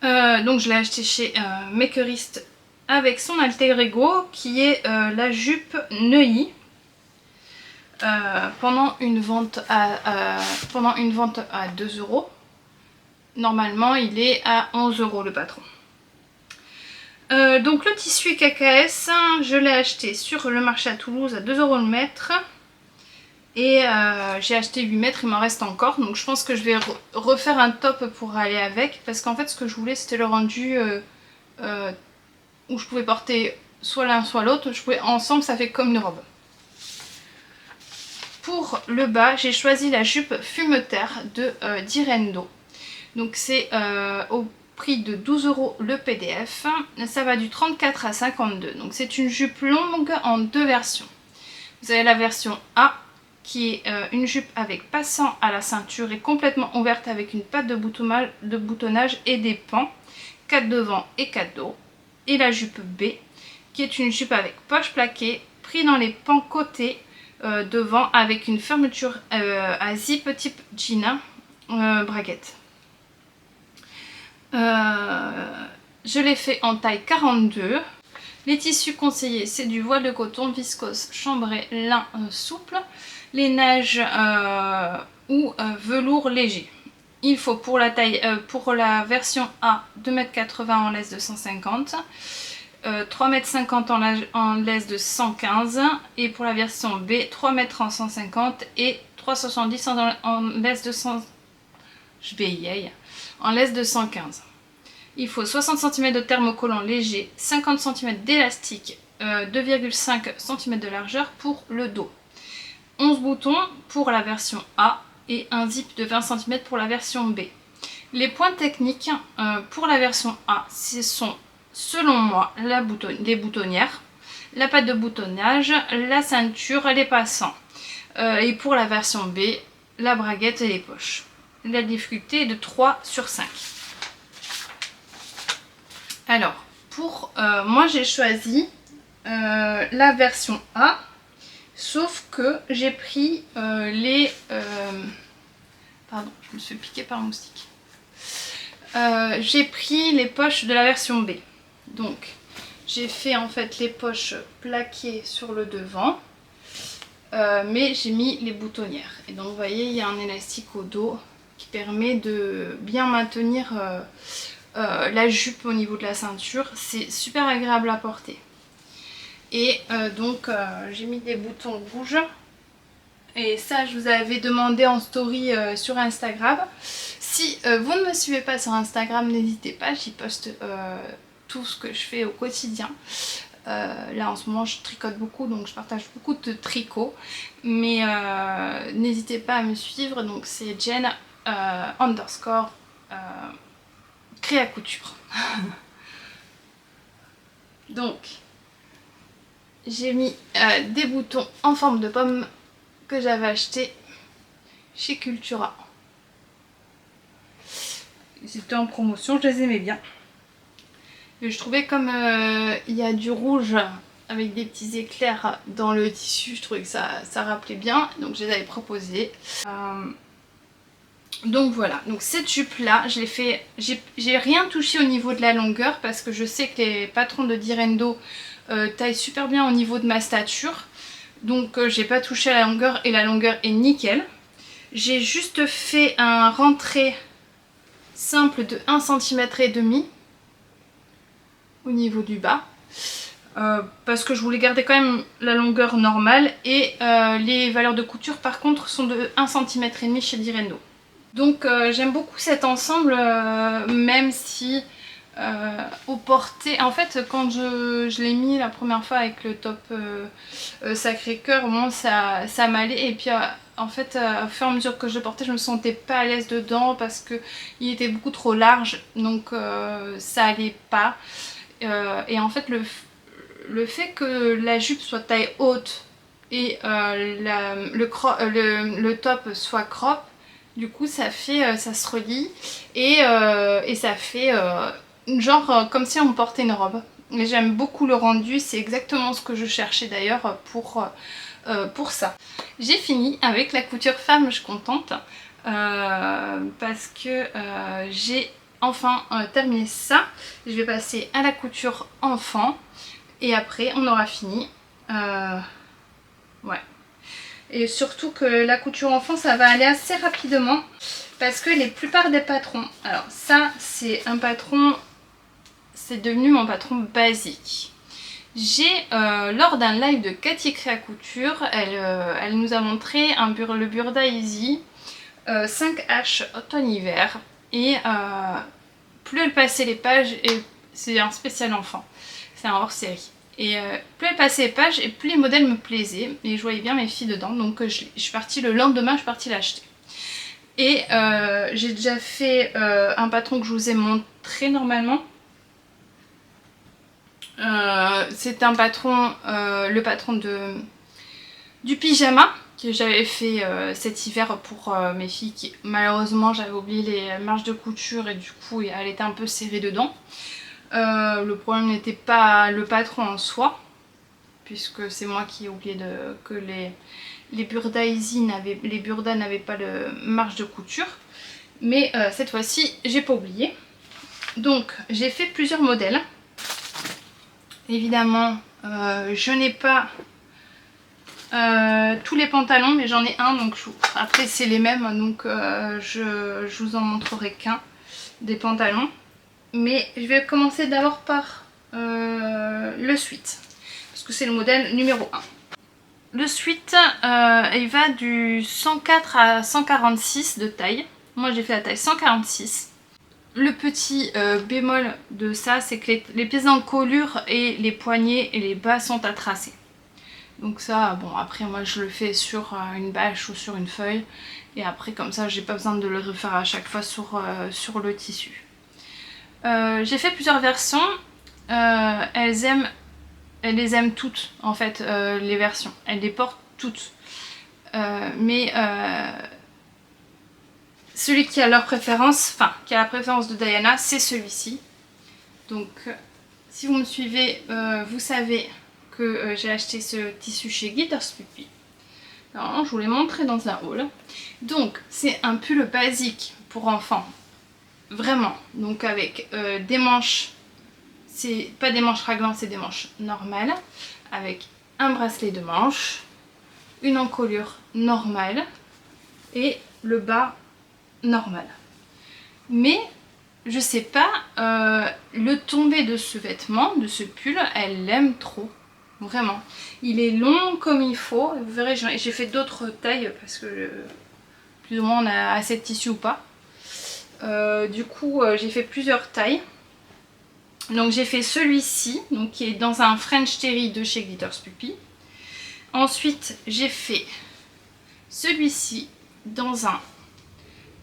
Donc je l'ai acheté chez Makerist avec son alter ego qui est la jupe Neuilly. Pendant une vente à 2 €. Normalement il est à 11 € le patron. Donc le tissu KKS, je l'ai acheté sur le marché à Toulouse à 2 € le mètre. Et j'ai acheté 8 mètres, il m'en reste encore. Donc je pense que je vais refaire un top pour aller avec. Parce qu'en fait ce que je voulais c'était le rendu où je pouvais porter soit l'un soit l'autre. Ensemble ça fait comme une robe. Pour le bas, j'ai choisi la jupe Fumeterre de Direndo. Donc c'est au prix de 12 € le PDF. Ça va du 34 à 52. Donc c'est une jupe longue en 2 versions. Vous avez la version A qui est une jupe avec passant à la ceinture et complètement ouverte avec une patte de boutonnage et des pans, 4 devant et 4 dos. Et la jupe B qui est une jupe avec poche plaquée, pris dans les pans côtés devant avec une fermeture à zip type jean, braguette. Je l'ai fait en taille 42. Les tissus conseillés, c'est du voile de coton, viscose, chambré, lin souple, lainage ou velours léger. Il faut pour la taille, pour la version A, 2,80 m en laisse de 150, 3,50 m en laisse de 115, et pour la version B, 3 m en 150 et 3,70 en laisse de 100. Je bégaye. En laisse de 115. Il faut 60 cm de thermocollant léger, 50 cm d'élastique, 2,5 cm de largeur pour le dos. 11 boutons pour la version A et un zip de 20 cm pour la version B. Les points techniques pour la version A, ce sont selon moi les boutonnières, la patte de boutonnage, la ceinture, les passants. Et pour la version B, la braguette et les poches. la difficulté est de 3 sur 5. Alors, pour moi j'ai choisi la version A, sauf que j'ai pris pardon, je me suis piquée par un moustique. J'ai pris les poches de la version B. Donc, j'ai fait en fait les poches plaquées sur le devant, mais j'ai mis les boutonnières. Et donc, vous voyez, il y a un élastique au dos qui permet de bien maintenir la jupe au niveau de la ceinture. C'est super agréable à porter. Et donc, j'ai mis des boutons rouges. Et ça, je vous avais demandé en story sur Instagram. Si vous ne me suivez pas sur Instagram, n'hésitez pas, j'y poste tout ce que je fais au quotidien. Là en ce moment je tricote beaucoup, donc je partage beaucoup de tricots. Mais n'hésitez pas à me suivre, donc c'est Jen _ créa couture. Donc j'ai mis des boutons en forme de pomme que j'avais acheté chez Cultura. Ils étaient en promotion, je les aimais bien. Et je trouvais comme il y a du rouge avec des petits éclairs dans le tissu, je trouvais que ça rappelait bien, donc je les avais proposés. Donc voilà, donc cette jupe là, je l'ai fait, j'ai rien touché au niveau de la longueur parce que je sais que les patrons de Direndo taillent super bien au niveau de ma stature. Donc j'ai pas touché à la longueur et la longueur est nickel. J'ai juste fait un rentré simple de 1,5 cm au niveau du bas. Parce que je voulais garder quand même la longueur normale et les valeurs de couture par contre sont de 1,5 cm chez Direndo. Donc j'aime beaucoup cet ensemble même si au porté, en fait quand je l'ai mis la première fois avec le top Sacré-Cœur, bon, ça m'allait et puis en fait au fur et à mesure que je portais je me sentais pas à l'aise dedans parce que il était beaucoup trop large, donc ça allait pas. Et en fait le fait que la jupe soit taille haute et le top soit crop, du coup ça fait, ça se relie et ça fait genre comme si on portait une robe. Et j'aime beaucoup le rendu, c'est exactement ce que je cherchais d'ailleurs pour ça. J'ai fini avec la couture femme, je suis contente parce que j'ai enfin terminé ça. Je vais passer à la couture enfant et après on aura fini. Ouais. Et surtout que la couture enfant ça va aller assez rapidement parce que les plupart des patrons, alors ça c'est un patron, c'est devenu mon patron basique. J'ai lors d'un live de Cathy Créa Couture, elle nous a montré le Burda Easy 5H automne-hiver et plus elle passait les pages, et c'est un spécial enfant, c'est un hors série. Et plus elle passait les pages et plus les modèles me plaisaient et je voyais bien mes filles dedans, donc je suis partie le lendemain, je suis partie l'acheter. Et j'ai déjà fait un patron que je vous ai montré normalement. C'est un patron, le patron du pyjama que j'avais fait cet hiver pour mes filles qui malheureusement j'avais oublié les marges de couture et du coup elle était un peu serrée dedans. Le problème n'était pas le patron en soi puisque c'est moi qui ai oublié que les Burda Easy n'avaient pas de marge de couture, mais cette fois-ci j'ai pas oublié. Donc j'ai fait plusieurs modèles. Évidemment je n'ai pas tous les pantalons, mais j'en ai un, donc après c'est les mêmes, donc je vous en montrerai qu'un des pantalons. Mais je vais commencer d'abord par le sweat, parce que c'est le modèle numéro 1. Le sweat, il va du 104 à 146 de taille. Moi j'ai fait la taille 146. Le petit bémol de ça, c'est que les pièces d'encolure et les poignets et les bas sont à tracer. Donc ça, bon, après moi je le fais sur une bâche ou sur une feuille. Et après comme ça, j'ai pas besoin de le refaire à chaque fois sur le tissu. J'ai fait plusieurs versions. Elle les aime toutes en fait, les versions. Elle les porte toutes. Mais celui qui a leur préférence, enfin qui a la préférence de Diana, c'est celui-ci. Donc si vous me suivez, vous savez que j'ai acheté ce tissu chez Glitters Puppy. Alors, je vous l'ai montré dans un haul. Donc c'est un pull basique pour enfants, vraiment. Donc avec des manches, c'est pas des manches raglan, c'est des manches normales, avec un bracelet de manches, une encolure normale et le bas normal. Mais je sais pas, le tombé de ce vêtement, de ce pull, elle l'aime trop. Vraiment. Il est long comme il faut. Vous verrez, j'ai fait d'autres tailles parce que plus ou moins on a assez de tissu ou pas. Du coup, j'ai fait plusieurs tailles. Donc j'ai fait celui-ci, donc qui est dans un French Terry de chez Glitters Puppy. Ensuite, j'ai fait celui-ci dans un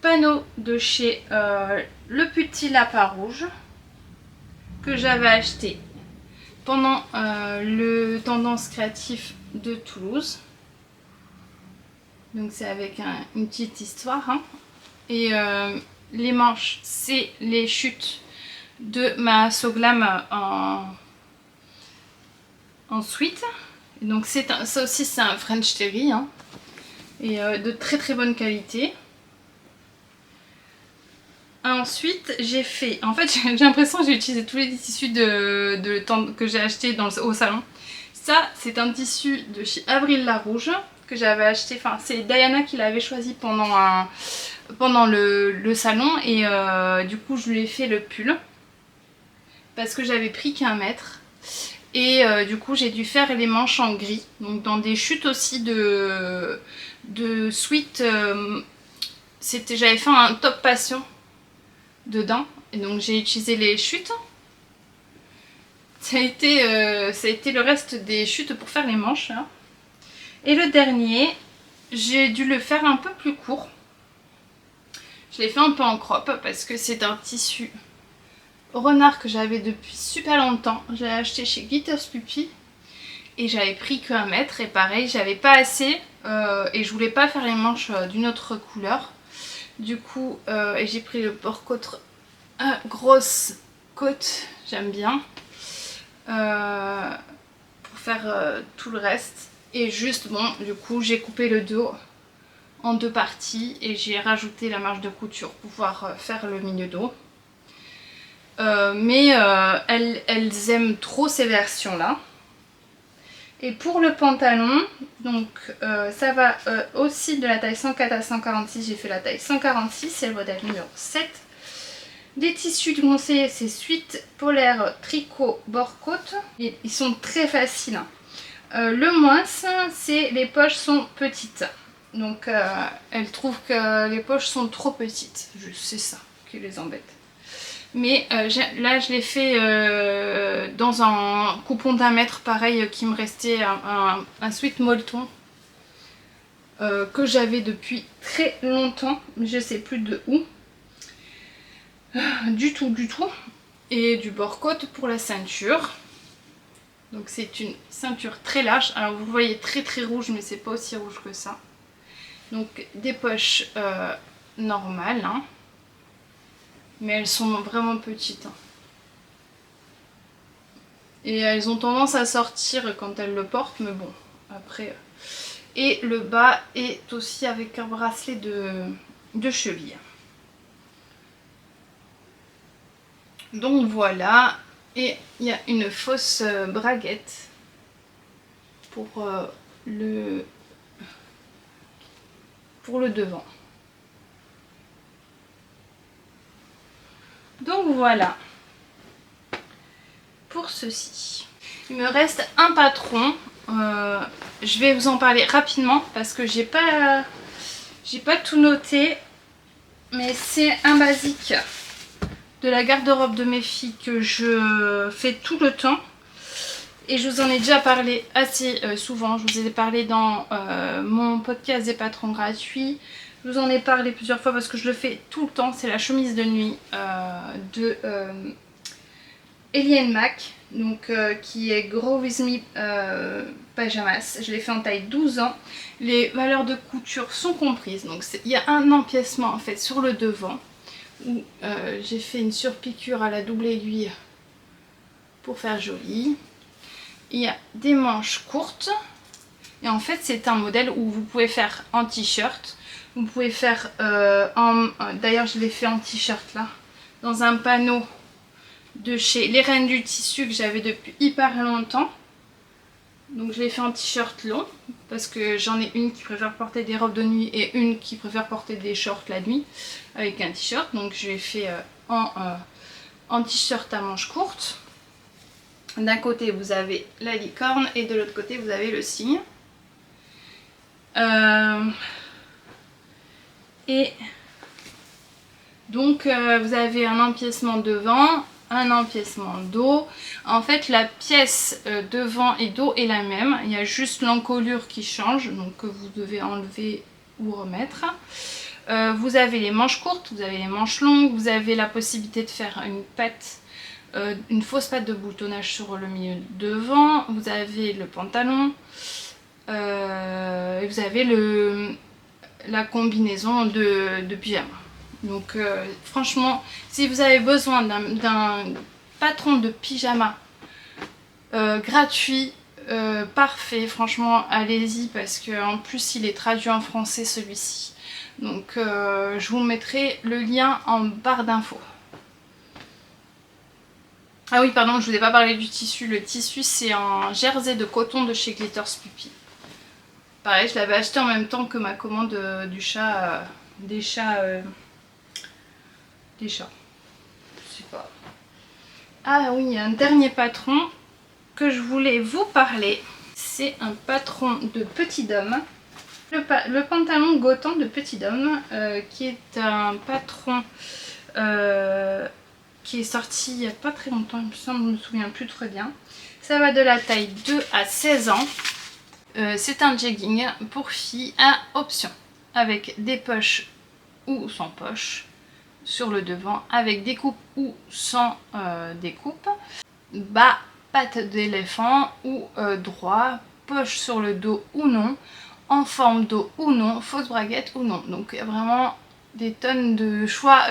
panneau de chez Le Petit Lapin Rouge que j'avais acheté pendant le Tendance Créatif de Toulouse. Donc c'est avec une petite histoire. Hein. Et les manches, c'est les chutes de ma So Glam en suite. Donc ça aussi c'est un French Terry. Hein. Et de très très bonne qualité. Ensuite, j'ai fait... En fait, j'ai l'impression que j'ai utilisé tous les tissus que j'ai acheté au salon. Ça, c'est un tissu de chez Avril La Rouge que j'avais acheté. Enfin, c'est Diana qui l'avait choisi pendant le salon. Et du coup, je lui ai fait le pull. Parce que j'avais pris qu'1 mètre. Et du coup, j'ai dû faire les manches en gris. Donc, dans des chutes aussi de sweat. J'avais fait un top passion dedans, et donc j'ai utilisé les chutes. Ça a été le reste des chutes pour faire les manches hein. Et le dernier, j'ai dû le faire un peu plus court. Je l'ai fait un peu en crop parce que c'est un tissu renard que j'avais depuis super longtemps. J'ai acheté chez Glitters Puppy et j'avais pris qu'1 mètre et pareil j'avais pas assez et je voulais pas faire les manches d'une autre couleur. Du coup, j'ai pris le bord-côte grosse côte, j'aime bien, pour faire tout le reste. Et juste, bon, du coup, j'ai coupé le dos en 2 parties et j'ai rajouté la marge de couture pour pouvoir faire le milieu dos. Mais elles aiment trop ces versions-là. Et pour le pantalon, donc ça va aussi de la taille 104 à 146, j'ai fait la taille 146, c'est le modèle numéro 7. Les tissus du conseiller, c'est Suite Polaire Tricot Bord-Côte. Ils sont très faciles. Le moins, c'est les poches sont petites. Donc elles trouvent que les poches sont trop petites. C'est ça qui les embête. Mais là je l'ai fait dans un coupon d'1 mètre pareil qui me restait un sweat molleton que j'avais depuis très longtemps, mais je sais plus de où. Du tout. Et du bord-côte pour la ceinture. Donc c'est une ceinture très large. Alors vous voyez très rouge, mais c'est pas aussi rouge que ça. Donc des poches normales. Hein. Mais elles sont vraiment petites. Hein. Et elles ont tendance à sortir quand elles le portent, mais bon, après... Et le bas est aussi avec un bracelet de cheville. Donc voilà, et il y a une fausse braguette pour le devant. Donc voilà pour ceci. Il me reste un patron. Je vais vous en parler rapidement parce que j'ai pas tout noté. Mais c'est un basique de la garde-robe de mes filles que je fais tout le temps. Et je vous en ai déjà parlé assez souvent. Je vous ai parlé dans mon podcast des patrons gratuits. Je vous en ai parlé plusieurs fois parce que je le fais tout le temps. C'est la chemise de nuit Alien Mac, donc qui est Grow With Me Pajamas. Je l'ai fait en taille 12 ans. Les valeurs de couture sont comprises. Donc il y a un empiècement en fait sur le devant où j'ai fait une surpiqûre à la double aiguille pour faire joli. Il y a des manches courtes. Et en fait c'est un modèle où vous pouvez faire en t-shirt. Vous pouvez faire d'ailleurs je l'ai fait en t-shirt là, dans un panneau de chez Les Reines du Tissu que j'avais depuis hyper longtemps. Donc je l'ai fait en t-shirt long parce que j'en ai une qui préfère porter des robes de nuit et une qui préfère porter des shorts la nuit avec un t-shirt. Donc je l'ai fait en t-shirt à manches courtes. D'un côté vous avez la licorne et de l'autre côté vous avez le cygne. Et donc vous avez un empiècement devant, un empiècement dos. En fait la pièce devant et dos est la même, il y a juste l'encolure qui change, donc que vous devez enlever ou remettre. Vous avez les manches courtes, vous avez les manches longues, vous avez la possibilité de faire une patte, une fausse patte de boutonnage sur le milieu devant, vous avez le pantalon, et vous avez la combinaison de pyjama. Donc franchement, si vous avez besoin d'un patron de pyjama gratuit, parfait, franchement allez-y parce qu'en plus il est traduit en français celui-ci. Donc je vous mettrai le lien en barre d'infos. Ah oui pardon, je vous ai pas parlé du tissu. Le tissu c'est un jersey de coton de chez Glitters Puppy. Pareil, je l'avais acheté en même temps que ma commande du chat, des chats. Je sais pas. Ah oui, il y a un dernier patron que je voulais vous parler. C'est un patron de Petit Dôme. Le pantalon Gotham de Petit Dôme, qui est un patron qui est sorti il n'y a pas très longtemps, il me semble, je ne me souviens plus très bien. Ça va de la taille 2 à 16 ans. C'est un jegging pour filles à option, avec des poches ou sans poches sur le devant, avec des coupes ou sans découpe, bas, pattes d'éléphant ou droit, poche sur le dos ou non, en forme d'eau ou non, fausse braguette ou non. Donc il y a vraiment des tonnes de choix,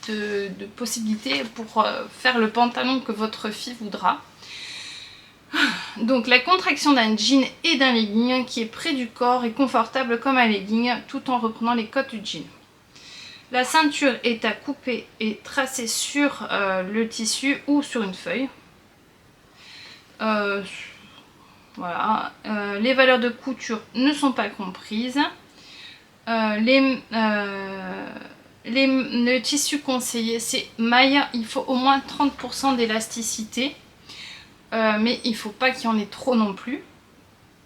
de possibilités pour faire le pantalon que votre fille voudra. Donc la contraction d'un jean et d'un legging qui est près du corps et confortable comme un legging tout en reprenant les codes du jean. La ceinture est à couper et tracer sur le tissu ou sur une feuille. Voilà. Les valeurs de couture ne sont pas comprises. Le tissu conseillé c'est maille, il faut au moins 30% d'élasticité. Mais il ne faut pas qu'il y en ait trop non plus.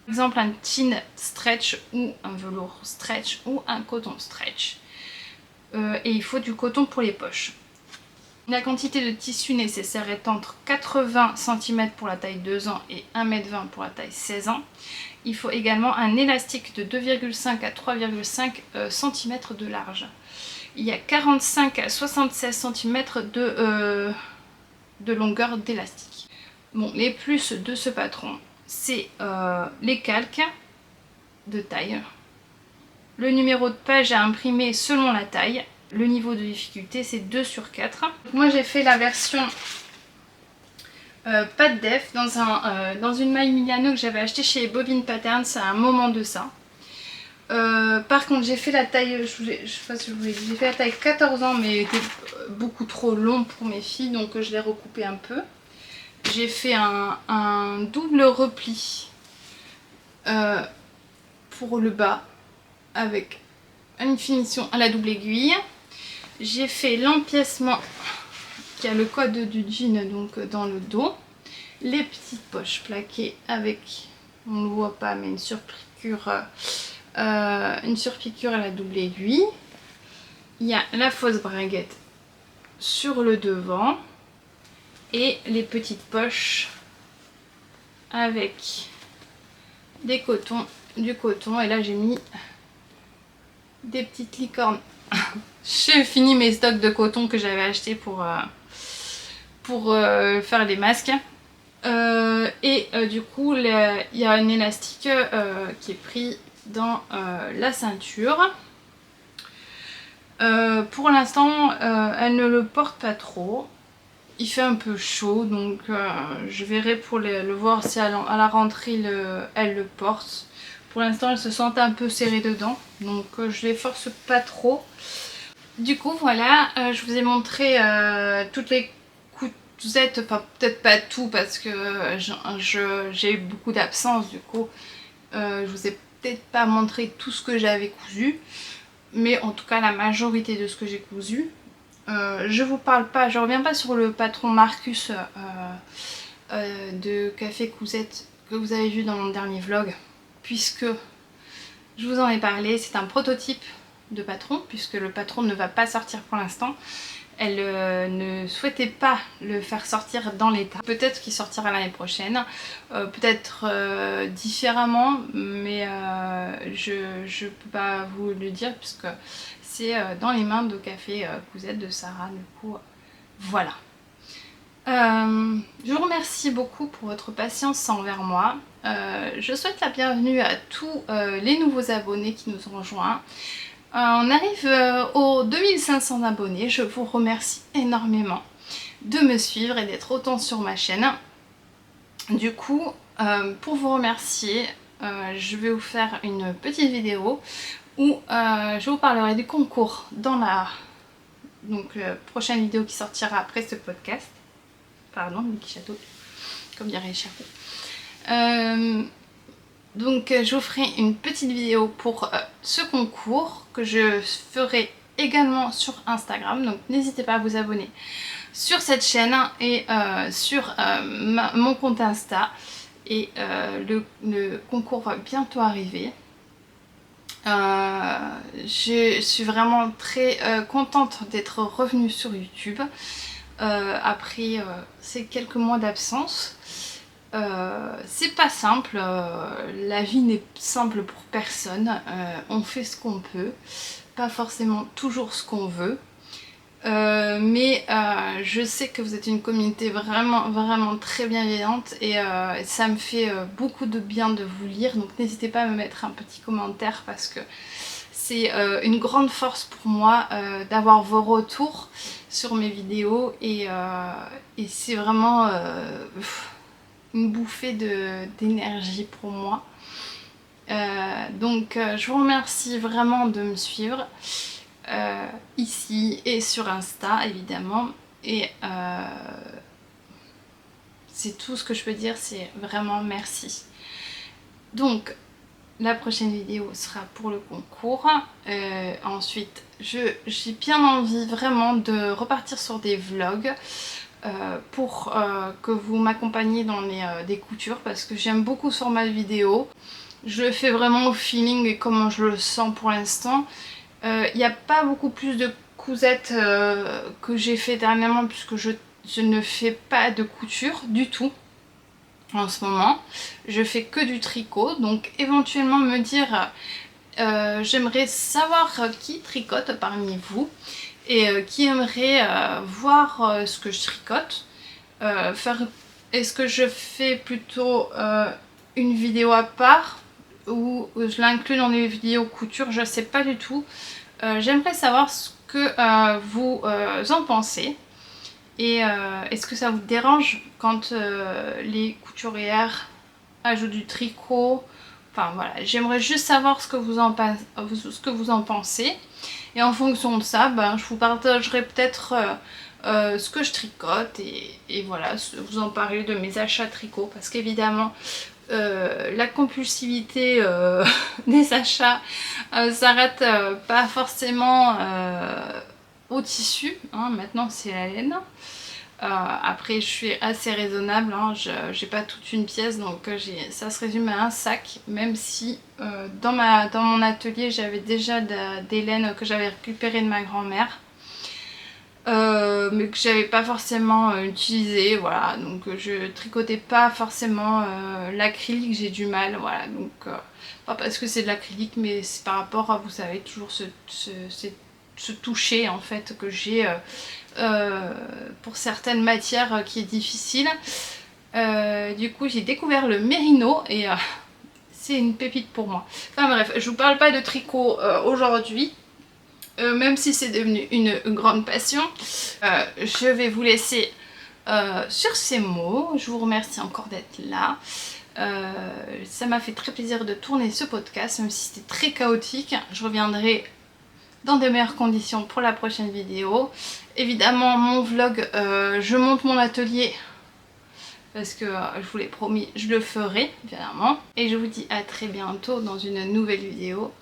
Par exemple un jean stretch ou un velours stretch ou un coton stretch. Et il faut du coton pour les poches. La quantité de tissu nécessaire est entre 80 cm pour la taille 2 ans et 1,20 m pour la taille 16 ans. Il faut également un élastique de 2,5 à 3,5 cm de large. Il y a 45 à 76 cm de longueur d'élastique. Bon, les plus de ce patron, c'est les calques de taille, le numéro de page à imprimer selon la taille, le niveau de difficulté c'est 2/4. Moi j'ai fait la version pas de def dans une maille Miliano que j'avais acheté chez Bobine Patterns à un moment de ça. Par contre j'ai fait la taille, je sais pas si je vous l'ai dit, j'ai fait la taille 14 ans mais elle était beaucoup trop long pour mes filles donc je l'ai recoupé un peu. J'ai fait un double repli pour le bas avec une finition à la double aiguille. J'ai fait l'empiècement qui a le code du jean donc dans le dos. Les petites poches plaquées avec, on ne le voit pas mais une surpiqûre à la double aiguille. Il y a la fausse braguette sur le devant. Et les petites poches avec du coton. Et là j'ai mis des petites licornes. J'ai fini mes stocks de coton que j'avais acheté pour pour faire les masques. Du coup, il y a un élastique qui est pris dans la ceinture. Pour l'instant, elle ne le porte pas trop. Il fait un peu chaud, donc je verrai pour le voir si à la rentrée elle le porte. Pour l'instant, elle se sent un peu serrée dedans, donc je les force pas trop. Du coup, voilà, je vous ai montré toutes les cousettes, enfin peut-être pas tout parce que j'ai eu beaucoup d'absence, du coup, je vous ai peut-être pas montré tout ce que j'avais cousu, mais en tout cas la majorité de ce que j'ai cousu. Je vous parle pas, je reviens pas sur le patron Marcus de Café Cousette que vous avez vu dans mon dernier vlog, puisque je vous en ai parlé. C'est un prototype de patron, puisque le patron ne va pas sortir pour l'instant. Elle ne souhaitait pas le faire sortir dans l'état. Peut-être qu'il sortira l'année prochaine, peut-être différemment, mais je peux pas vous le dire puisque c'est dans les mains de Café Cousette de Sarah. Du coup, voilà. Je vous remercie beaucoup pour votre patience envers moi. Je souhaite la bienvenue à tous les nouveaux abonnés qui nous ont rejoints. On arrive aux 2500 abonnés. Je vous remercie énormément de me suivre et d'être autant sur ma chaîne. Du coup, pour vous remercier, je vais vous faire une petite vidéo où je vous parlerai du concours dans la prochaine vidéo qui sortira après ce podcast. Pardon, Mickey Château, comme dirait Chapeau. Donc je vous ferai une petite vidéo pour ce concours que je ferai également sur Instagram. Donc n'hésitez pas à vous abonner sur cette chaîne et sur mon compte Insta. Et le concours va bientôt arriver. Je suis vraiment très contente d'être revenue sur YouTube après ces quelques mois d'absence. C'est pas simple, la vie n'est simple pour personne, on fait ce qu'on peut, pas forcément toujours ce qu'on veut, mais je sais que vous êtes une communauté vraiment très bienveillante et ça me fait beaucoup de bien de vous lire, donc n'hésitez pas à me mettre un petit commentaire parce que c'est une grande force pour moi d'avoir vos retours sur mes vidéos et c'est vraiment une bouffée d'énergie pour moi. Donc je vous remercie vraiment de me suivre ici et sur Insta évidemment. Et c'est tout ce que je peux dire, c'est vraiment merci. Donc la prochaine vidéo sera pour le concours. Ensuite, j'ai bien envie vraiment de repartir sur des vlogs. Pour que vous m'accompagniez dans des coutures parce que j'aime beaucoup ce format de vidéo. Je le fais vraiment au feeling et comment je le sens pour l'instant. Il n'y a pas beaucoup plus de cousettes que j'ai fait dernièrement puisque je ne fais pas de couture du tout en ce moment. Je fais que du tricot, donc éventuellement me dire j'aimerais savoir qui tricote parmi vous et qui aimerait voir ce que je tricote. Est-ce que je fais plutôt une vidéo à part ou je l'inclus dans les vidéos couture, je sais pas du tout. J'aimerais savoir ce que vous en pensez et est-ce que ça vous dérange quand les couturières ajoutent du tricot. Enfin voilà, j'aimerais juste savoir ce que vous en pensez. Et en fonction de ça, ben, je vous partagerai peut-être ce que je tricote et voilà, vous en parler de mes achats tricot. Parce qu'évidemment, la compulsivité des achats s'arrête pas forcément au tissu. Hein, maintenant, c'est la laine. Après je suis assez raisonnable, hein, j'ai pas toute une pièce donc ça se résume à un sac, même si dans mon atelier j'avais déjà des laines que j'avais récupérées de ma grand-mère mais que j'avais pas forcément utilisé, voilà, donc je tricotais pas forcément l'acrylique, j'ai du mal, voilà, donc pas parce que c'est de l'acrylique mais c'est par rapport à, vous savez, toujours ce toucher en fait que j'ai pour certaines matières qui est difficile. Du coup j'ai découvert le Mérino et c'est une pépite pour moi. Enfin bref, je vous parle pas de tricot aujourd'hui, même si c'est devenu une grande passion. Je vais vous laisser sur ces mots. Je vous remercie encore d'être là. Ça m'a fait très plaisir de tourner ce podcast, même si c'était très chaotique. Je reviendrai dans de meilleures conditions pour la prochaine vidéo. Évidemment mon vlog, je monte mon atelier parce que je vous l'ai promis, je le ferai évidemment. Et je vous dis à très bientôt dans une nouvelle vidéo.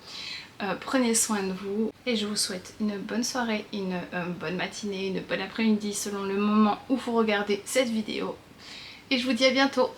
Prenez soin de vous et je vous souhaite une bonne soirée, une bonne matinée, une bonne après-midi selon le moment où vous regardez cette vidéo. Et je vous dis à bientôt.